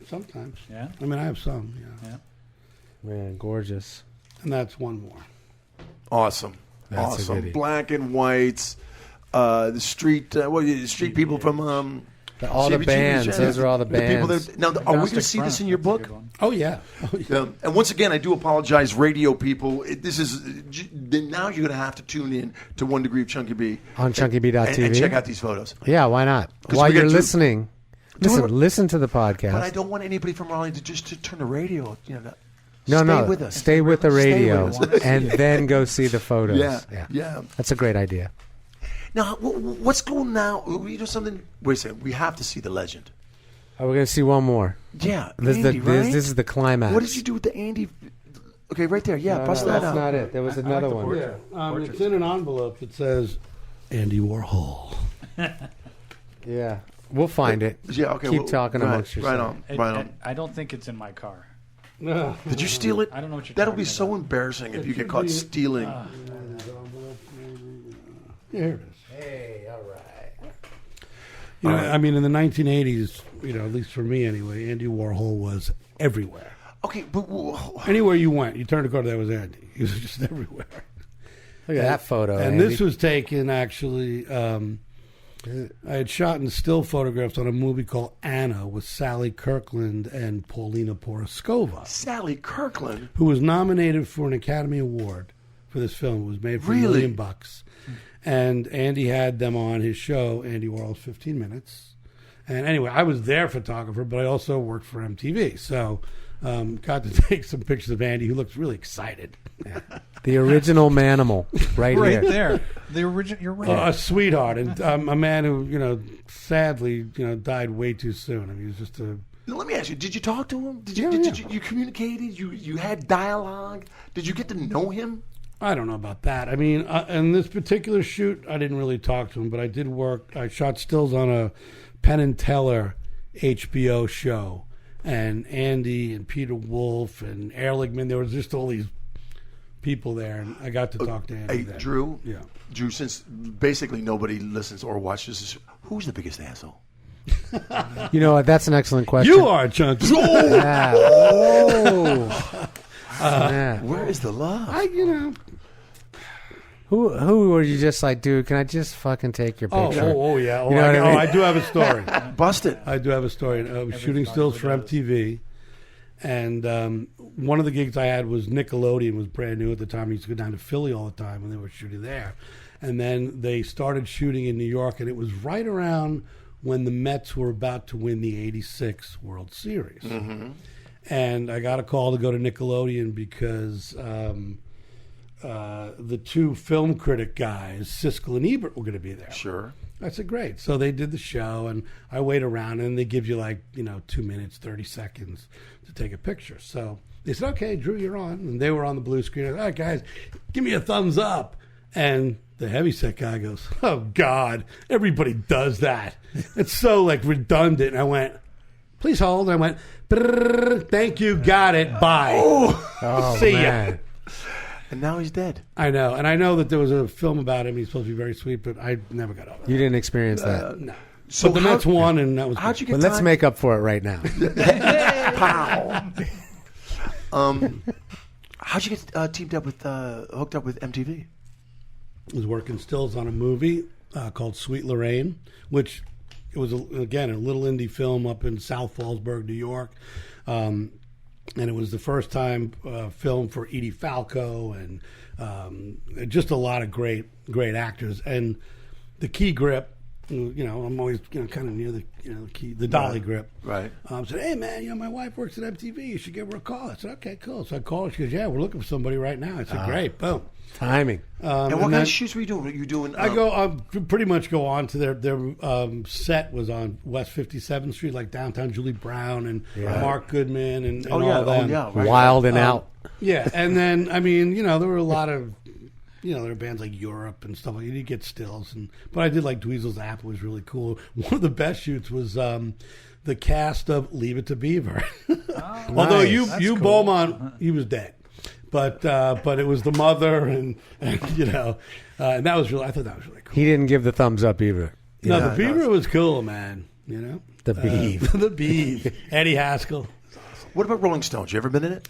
Sometimes. Yeah. I mean, I have some, yeah. Yeah. Man, gorgeous. And that's one more. Awesome. That's a awesome. goodie. Black and whites. The street, street people from All the CBGB, bands. yeah. Those are all the people bands. that, now, are we going to Agnostic see this Front, in your that's a book? good one. Oh, yeah. Oh, yeah. And once again, I do apologize, radio people. This is now you're going to have to tune in to 1 Degree of Chunky B On ChunkyB.tv. and check out these photos. Yeah, why not? 'Cause While we you're gotta do- listening, listen to the podcast. But I don't want anybody from Raleigh to just to turn the radio. You know, No, stay no. with us. Stay with the Stay radio with us. and then go see the photos. Yeah. That's a great idea. Now, what's going now? You know something? Wait a second. We have to see the legend. Oh, we're going to see one more. Yeah, This, Andy, is right? this is the climax. What did you do with the Andy? Okay, right there. Yeah, No, bust no, that that's out. not it. There was another the one. portrait. It's in an envelope that says Andy Warhol. Yeah. We'll find it. Yeah, okay. Keep talking right, amongst yourselves. Right on. I don't think it's in my car. No. Did you steal it? I don't know what you're That'll talking be so about. embarrassing if It you get should caught be- stealing. Here it is. Hey, all right. You know, I mean, in the 1980s, at least for me anyway, Andy Warhol was everywhere. Okay, but Anywhere you went, you turned a corner, there was Andy. He was just everywhere. Look at that photo. And Andy. this was taken, actually, I had shot in still photographs on a movie called Anna with Sally Kirkland and Paulina Poroskova, Sally Kirkland. who was nominated for an Academy Award for this film. It was made for Really? $1 million. And Andy had them on his show, Andy Warhol's 15 Minutes. And anyway, I was their photographer, but I also worked for MTV. So got to take some pictures of Andy, who looks really excited. The original Manimal, right Right here. there. The original. You're right. A sweetheart, and a man who, sadly, died way too soon. I mean, he was just a... Now, let me ask you: did you talk to him? Did you? Yeah, did yeah. you communicated? You had dialogue? Did you get to know him? I don't know about that. I mean, in this particular shoot, I didn't really talk to him, but I did work. I shot stills on a Penn and Teller HBO show, and Andy and Peter Wolf and Ehrlichman. There was just all these people there, and I got to talk to Andy. Hey, then. Drew. Yeah. Drew, since basically nobody listens or watches this, who's the biggest asshole? You know what? That's an excellent question. You are, Chunky. Yeah. Oh. Yeah. Where is the love? Who were you just like, dude, can I just fucking take your picture? Oh, yeah. Oh, You know what I mean? I do have a story. Bust it. I do have a story. I was shooting stills for MTV, and one of the gigs I had was Nickelodeon, was brand new at the time. I used to go down to Philly all the time when they were shooting there. And then they started shooting in New York, and it was right around when the Mets were about to win the '86 World Series. Mm-hmm. And I got a call to go to Nickelodeon because the two film critic guys, Siskel and Ebert, were going to be there. Sure. I said, great. So they did the show, and I wait around, and they give you 2 minutes, 30 seconds to take a picture. So they said, okay, Drew, you're on. And they were on the blue screen. I said, all right, guys, give me a thumbs up. And the heavyset guy goes, oh, God, everybody does that. It's so, redundant. And I went, please hold. And I went, thank you, got it, bye. Oh, See man. ya. And now he's dead. I know. And I know that there was a film about him. He's supposed to be very sweet, but I never got over it. You didn't experience that. No. So But the Mets won, and that was How'd good. you get But let's time? make up for it right now. Pow. How'd you get hooked up with MTV? Was working stills on a movie called Sweet Lorraine, which it was, again, a little indie film up in South Fallsburg, New York. And it was the first time film for Edie Falco and just a lot of great actors. And the key grip, I'm always kind of near the key, the dolly grip. Right. Said, hey man, my wife works at MTV. You should give her a call. I said, okay, cool. So I called her. She goes, yeah, we're looking for somebody right now. I said, great, boom. Timing. And what kind of shoots were you doing? Were you doing? I pretty much go on to their set was on West 57th Street, like downtown Julie Brown and Mark Goodman and all them. Right. Wild and out. Yeah, and then there were a lot of there were bands like Europe and stuff like that. You get stills, but I did like Dweezil's App. It was really cool. One of the best shoots was the cast of Leave It to Beaver. Although Nice. you Beaumont, he was dead. But it was the mother and and that was really, I thought that was really cool. He didn't give the thumbs up either. No, the Beaver was cool, man. The Beav. The Beav. Eddie Haskell. What about Rolling Stones? You ever been in it?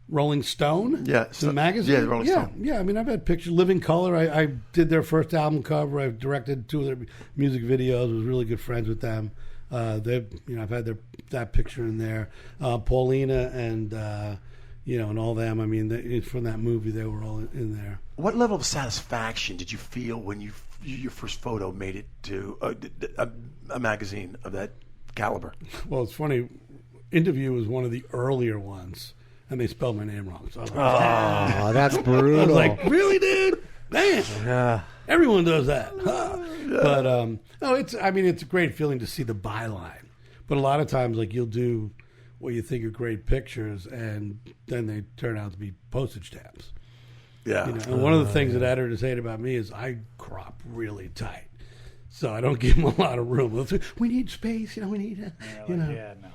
Rolling Stone? Yeah. The magazine? Yeah, Rolling Stone. Yeah, I mean, I've had pictures. Living Color, I did their first album cover. I've directed 2 of their music videos. Was really good friends with them. I've had that picture in there. Paulina and and all them. I mean, from that movie, they were all in there. What level of satisfaction did you feel when your first photo made it to a magazine of that caliber? Well, it's funny. Interview was one of the earlier ones, and they spelled my name wrong. So I was like, Oh, that's brutal. I was like, really, dude? Man, everyone does that. Huh? But no, it's a great feeling to see the byline. But a lot of times, you'll do what you think are great pictures, and then they turn out to be postage stamps. Yeah. And one of the things that editors hate about me is I crop really tight, so I don't give them a lot of room. We need space, we need, Yeah, no.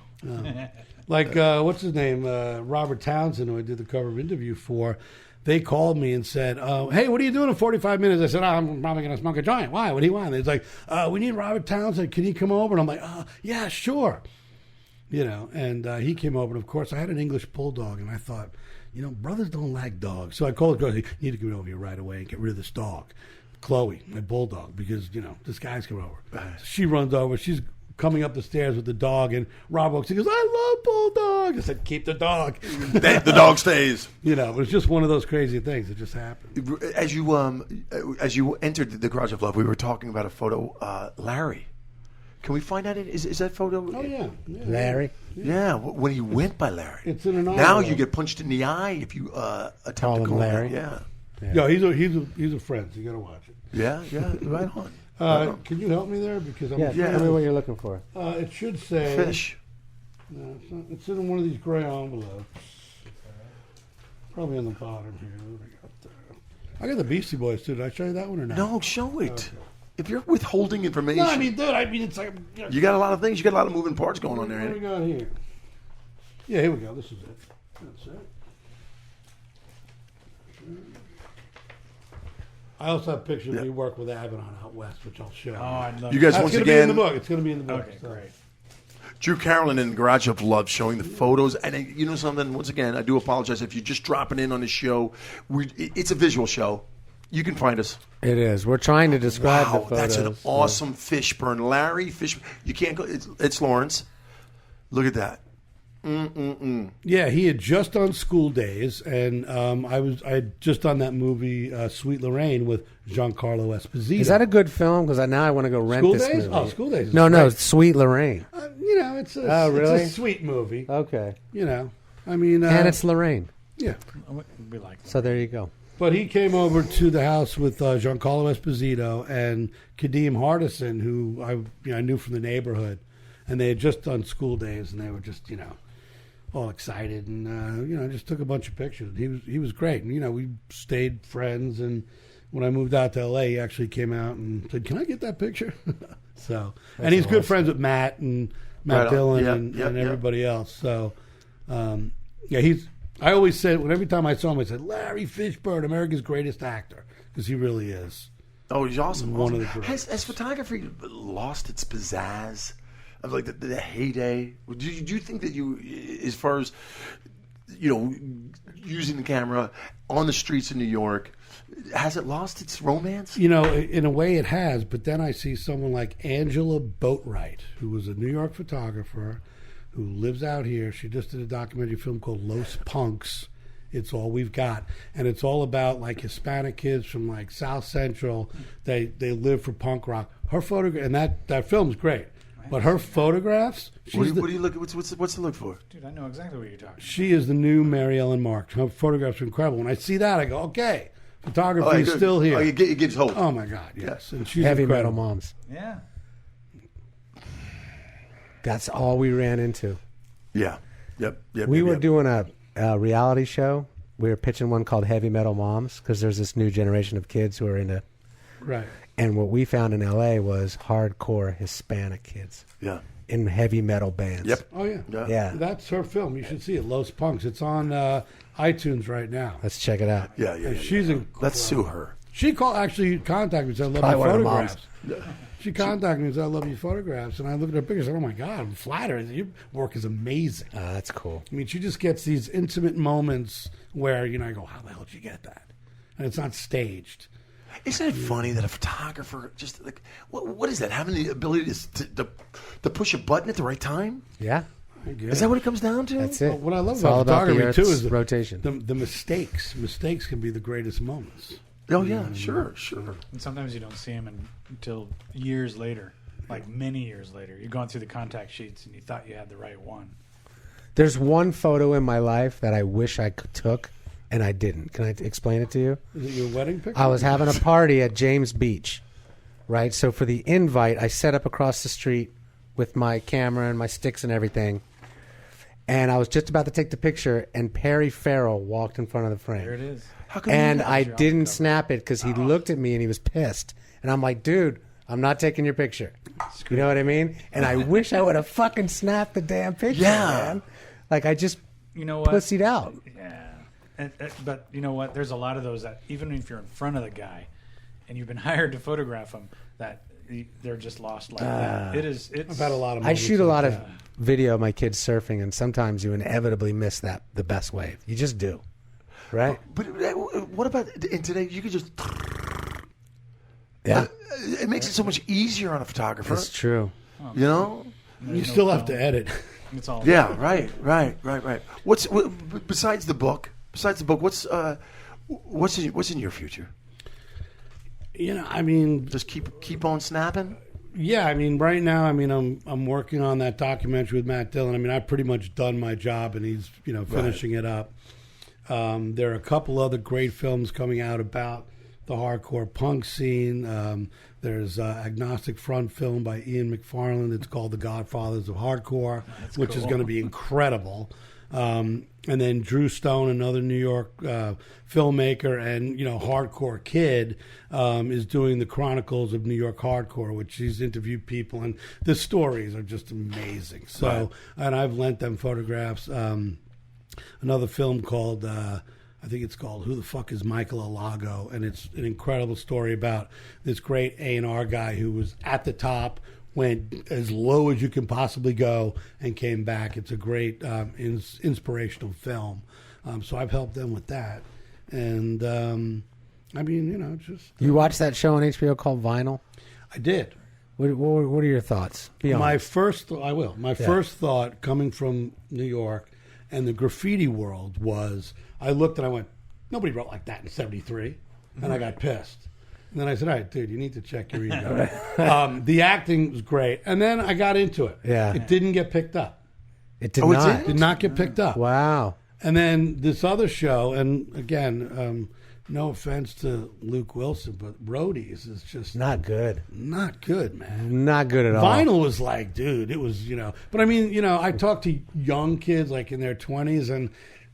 What's his name? Robert Townsend, who I did the cover of Interview for. They called me and said, hey, what are you doing in 45 minutes? I said, I'm probably going to smoke a joint. Why? What do you want? It's like, we need Robert Townsend. Can he come over? And I'm like, yeah, sure. And he came over. And, of course, I had an English bulldog. And I thought, brothers don't like dogs. So I called the girl. You need to get over here right away and get rid of this dog. Chloe, my bulldog, because, this guy's coming over. So she runs over. She's coming up the stairs with the dog, and Rob Oaks, he goes, I love bulldog. I said, keep the dog. The dog stays. It was just one of those crazy things that just happened. As you entered the Garage of Love, we were talking about a photo, Larry. Can we find that? Is that photo? Oh, yeah. Larry. Yeah, when he went by Larry. It's in an Now article. you get punched in the eye if you attempt Call to him go Larry. Yeah. Yeah, he's a friend, so you got to watch it. Yeah, right on. Can you help me there? Because I'm Yeah, tell me what you're looking for. it should say Fish. No, it's not. It's in one of these gray envelopes. Probably on the bottom here. What do I got there? I got the Beastie Boys too. Did I show you that one or not? No, show it. Okay. If you're withholding information, No, I mean, dude, it's like you got a lot of things. You got a lot of moving parts going on there. What do we Andy. got here? Yeah, here we go. This is it. That's it. I also have pictures of me work with Abaddon out west, which I'll show. Oh, I'd love You guys That's once going to be again. in the book. It's going to be in the book. Okay, so. great. Drew Carolan in the Garage of Love showing the photos. And you know something? Once again, I do apologize if you're just dropping in on the show. It's a visual show. You can find us. It is. We're trying to describe the Wow, photos. that's an awesome Fishburne. Larry Fishburne. You can't go. It's Lawrence. Look at that. Yeah, he had just done School Days, and I had just done that movie Sweet Lorraine with Giancarlo Esposito. Is that a good film? Because now I want to go rent School this Days? movie. Oh, School Days is No, great. Sweet Lorraine. It's a, really? it's a sweet movie. Okay. I mean, And it's Lorraine. yeah. We like that. So there you go. But he came over to the house with Giancarlo Esposito and Kadeem Hardison, who I knew from the neighborhood, and they had just done School Days, and they were just all excited, and just took a bunch of pictures. He was great, and we stayed friends. And when I moved out to L.A., he actually came out and said, "Can I get that picture?" So, and he's good friends with Matt and Matt Right on. Dillon Yeah, and yeah. everybody else. So, he's. I always said, every time I saw him, I said, Larry Fishburne, America's greatest actor, because he really is. Oh, he's awesome. One awesome. of the greats. Has photography lost its pizzazz of like the heyday? Do you think that as far as using the camera on the streets of New York, has it lost its romance? In a way it has, but then I see someone like Angela Boatwright, who was a New York photographer who lives out here. She just did a documentary film called Los Punks. It's All We've Got. And it's all about like Hispanic kids from like South Central. They live for punk rock. Her photograph, and that film's great. But her photographs, What do you look? What's to look for? Dude, I know exactly what you're talking about. she is the new Mary Ellen Marks. Her photographs are incredible. When I see that, I go, okay, photography Oh, is good. still here. Oh, it gives hope. Oh my God, yes. And she's Heavy incredible. Metal Moms. Yeah. That's all we ran into. Yeah. Yep. We were yep. doing a reality show. We were pitching one called Heavy Metal Moms because there's this new generation of kids who are into. Right. And what we found in L.A. was hardcore Hispanic kids Yeah. in heavy metal bands. Yep. Oh yeah. Yeah. That's her film. You should see it, Los Punks. It's on iTunes right now. Let's check it out. Yeah. And she's incredible. Let's sue her. She actually contacted me and said, I love Probably your one of the moms. photographs. She contacted me and said, I love your photographs. And I looked at her pictures and said, oh my God, I'm flattered. Your work is amazing. That's cool. I mean, she just gets these intimate moments where, I go, how the hell did you get that? And it's not staged. Isn't it funny that a photographer just like what is that? Having the ability to push a button at the right time? Yeah. Is that what it comes down to? That's it. Well, what I love It's all about about the photography, too, Earth's is rotation. the mistakes. Mistakes can be the greatest moments. Oh yeah, sure. And sometimes you don't see them until years later, like many years later. You're going through the contact sheets and you thought you had the right one. There's one photo in my life that I wish I took, and I didn't. Can I explain it to you? Is it your wedding picture? I was having a party at James Beach, right? So for the invite, I set up across the street with my camera and my sticks and everything. And I was just about to take the picture, and Perry Farrell walked in front of the frame. There it is. How come And you, I didn't snap it because he looked at me and he was pissed. And I'm like, dude, I'm not taking your picture. You know what I mean? And I wish I would have fucking snapped the damn picture, Yeah. man. Like, I just You know what? pussied out. Yeah. But you know what? There's a lot of those that even if you're in front of the guy and you've been hired to photograph them, that they're just lost like that. It's I've had a lot of I moments shoot a like lot of that. video of my kids surfing, and sometimes you inevitably miss the best wave. You just do. Right? But what about in today? You could just. Yeah. It makes it so much easier on a photographer. That's true. You know. You still have to edit. It's all Yeah. Right. What's besides the book? What's in your future? I mean, Just keep on snapping. yeah, I mean, right now, I'm working on that documentary with Matt Dillon. I mean, I've pretty much done my job, and he's, finishing it up. There are a couple other great films coming out about the hardcore punk scene. There's Agnostic Front film by Ian McFarland. It's called The Godfathers of Hardcore, which is going to be incredible. And then Drew Stone, another New York filmmaker and hardcore kid, is doing the Chronicles of New York Hardcore, which he's interviewed people, and the stories are just amazing. So, and I've lent them photographs. Another film called, I think it's called Who the Fuck is Michael Alago? And it's an incredible story about this great A&R guy who was at the top, went as low as you can possibly go, and came back. It's a great inspirational film. So I've helped them with that. And, just... You watched that show on HBO called Vinyl? I did. What are your thoughts? My first thought coming from New York and the graffiti world was, I looked and I went, nobody wrote like that in 73. And I got pissed. And then I said, all right, dude, you need to check your ego. The acting was great. And then I got into it. Yeah. It didn't get picked up. It did not. It did not get picked up. Wow. And then this other show, and again, no offense to Luke Wilson, but Roadies is just... Not good. Not good, man. Not good at all. Vinyl was like, dude, it was, But I mean, I talk to young kids like in their 20s, and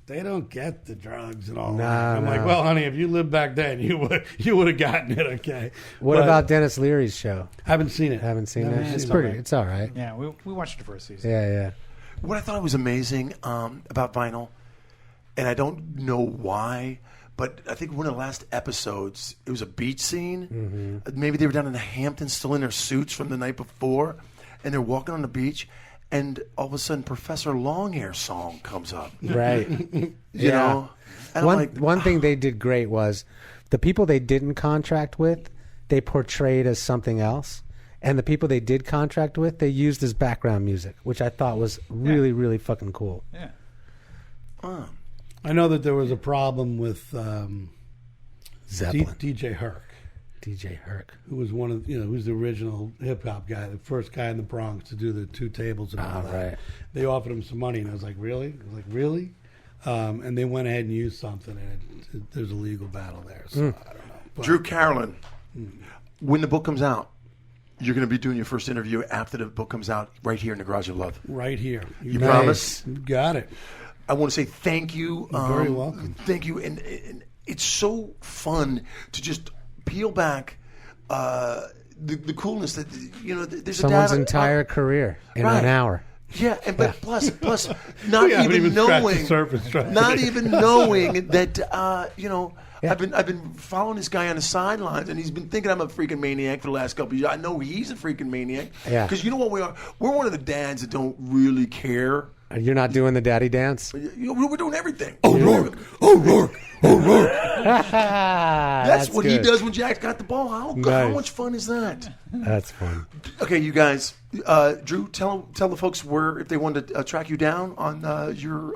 they don't get the drugs and all that. I'm like, well, honey, if you lived back then, you would have gotten it, okay? What about Dennis Leary's show? Haven't seen it. Haven't seen it? It's pretty. It's all right. Yeah, we watched the first season. Yeah. What I thought was amazing about Vinyl, and I don't know why, but I think one of the last episodes, it was a beach scene. Mm-hmm. Maybe they were down in the Hamptons still in their suits from the night before, and they're walking on the beach, and all of a sudden Professor Longhair's song comes up. Right. you know? And one thing they did great was the people they didn't contract with, they portrayed as something else. And the people they did contract with, they used as background music, which I thought was really, really fucking cool. Yeah. I know that there was a problem with Zeppelin. DJ Herc. DJ Herc, who was one of who's the original hip hop guy, the first guy in the Bronx to do the two tables and all that. Right. They offered him some money, and I was like, really? And they went ahead and used something, and there's a legal battle there. So I don't know. But, Drew Carolan, when the book comes out, you're going to be doing your first interview after the book comes out right here in the Garage of Love. Right here. You promise? You got it. I want to say thank you. You're very welcome. Thank you, and it's so fun to just peel back the coolness that there's someone's a dad, entire career in an hour. Yeah, and but plus, not even knowing that Yeah. I've been following this guy on the sidelines, and he's been thinking I'm a freaking maniac for the last couple of years. I know he's a freaking maniac. Yeah. Because you know what we are? We're one of the dads that don't really care. You're not doing the daddy dance? We're doing everything. Oh, Rourke. Oh, Rourke. Oh, Rourke. That's what good. he does when Jack's got the ball. How much fun is that? That's fun. Okay, you guys. Drew, tell the folks where, if they want to track you down on your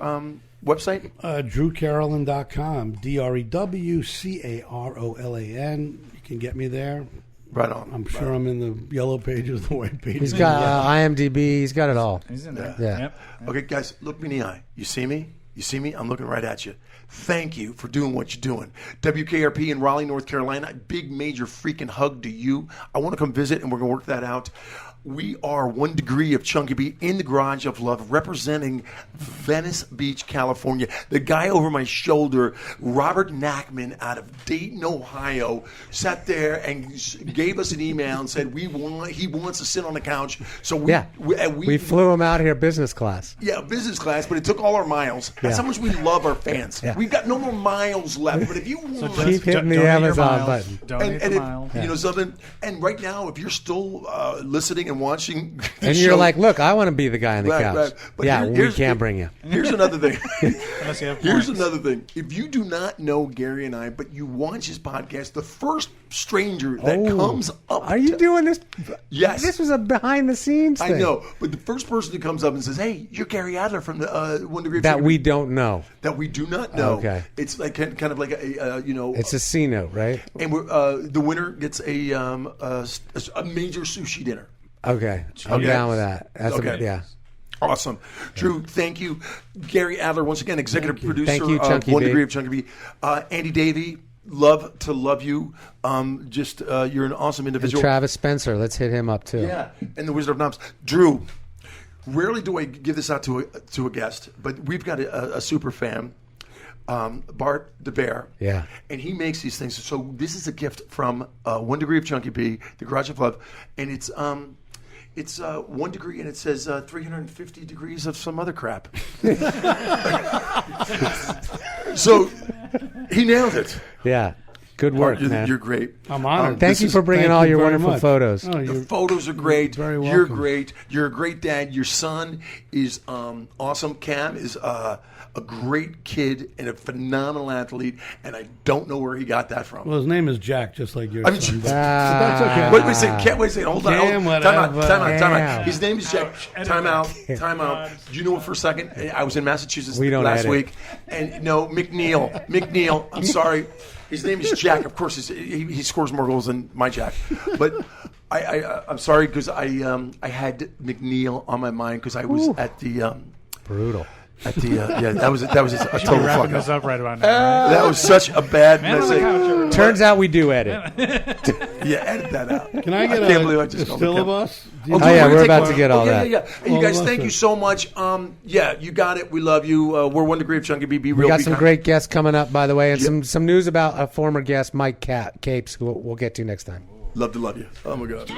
website. DrewCarolan.com. DrewCarolan. You can get me there. Right on. I'm sure I'm in the yellow pages, the white pages. He's got IMDb. He's got it all. He's in there. Yeah. Yep. Okay, guys, look me in the eye. You see me? You see me? I'm looking right at you. Thank you for doing what you're doing. WKRP in Raleigh, North Carolina. Big, major freaking hug to you. I want to come visit, and we're going to work that out. We are 1 degree of Chunky B in the Garage of Love, representing Venice Beach, California. The guy over my shoulder, Robert Nackman out of Dayton, Ohio, sat there and gave us an email and said he wants to sit on the couch. So we flew him out here business class. Yeah, business class, but it took all our miles. That's how much we love our fans. Yeah. We've got no more miles left, but if you want keep hitting the Amazon button. Donate the miles. You know something, and right now, if you're still listening and watching the and show, you're like, look, I want to be the guy on the couch. Right. But yeah, we can't bring you. Here's another thing. Unless you have Here's points. another thing. If you do not know Gary and I, but you watch his podcast, the first stranger that comes up. Are you doing this? Yes. This was a behind the scenes thing. I know, but the first person that comes up and says, "Hey, you're Gary Adler from the 1 degree." That we don't know. That we do not know. Okay. It's like kind of like a It's a C note, right? And we're, the winner gets a major sushi dinner. Okay, I'm down with that. That's Okay. Awesome. Drew, thank you. Gary Adler, once again, executive producer Thank you, of Chunky 1 B. degree of Chunky B. Andy Davey, love to love you. You're an awesome And individual. Travis Spencer, let's hit him up too. Yeah, and the Wizard of Knobs. Drew, Rarely do I give this out to a guest, but we've got a super fan, Bart the Bear. Yeah. And he makes these things. So this is a gift from 1 Degree of Chunky B, the Garage of Love, and it's 1 degree, and it says 350 degrees of some other crap. So he nailed it. Yeah. Good work, Bart, man. you're great. I'm honored. Thank you for bringing Thank all you your very wonderful much. photos. Oh, The you're photos are great. very You're welcome. great. You're a great dad. Your son is awesome. Cam is a great kid and a phenomenal athlete, and I don't know where he got that from. Well, his name is Jack, just like yours. I mean, But that's okay. Wait a second. Wait a second. Hold on. Damn, Time out. whatever. Time out. Damn. His name is Jack. Edit Time that. out. Time out. Do you know what? For a second, I was in Massachusetts We don't last edit. week, and no, McNeil. I'm sorry. His name is Jack. Of course, he scores more goals than my Jack. But I'm sorry because I had McNeil on my mind because I was at the Brutal. at the that was a total fuck Wrapping this up. up right about now. Right? That was such a bad Man on the couch, mistake. everybody. Turns out we do edit. Yeah, edit that out. Can I get can't believe I a just called still it of Cam. us? Oh, yeah, we're about to get all yeah, that. Yeah. And you All guys, of us thank you are- so much. Yeah, you got it. We love you. We're 1 Degree of Chunky B. Be We real. got be some kind. great guests coming up, by the way, and some news about a former guest, Mike Capes, who we'll get to next time. Love to love you. Oh my God.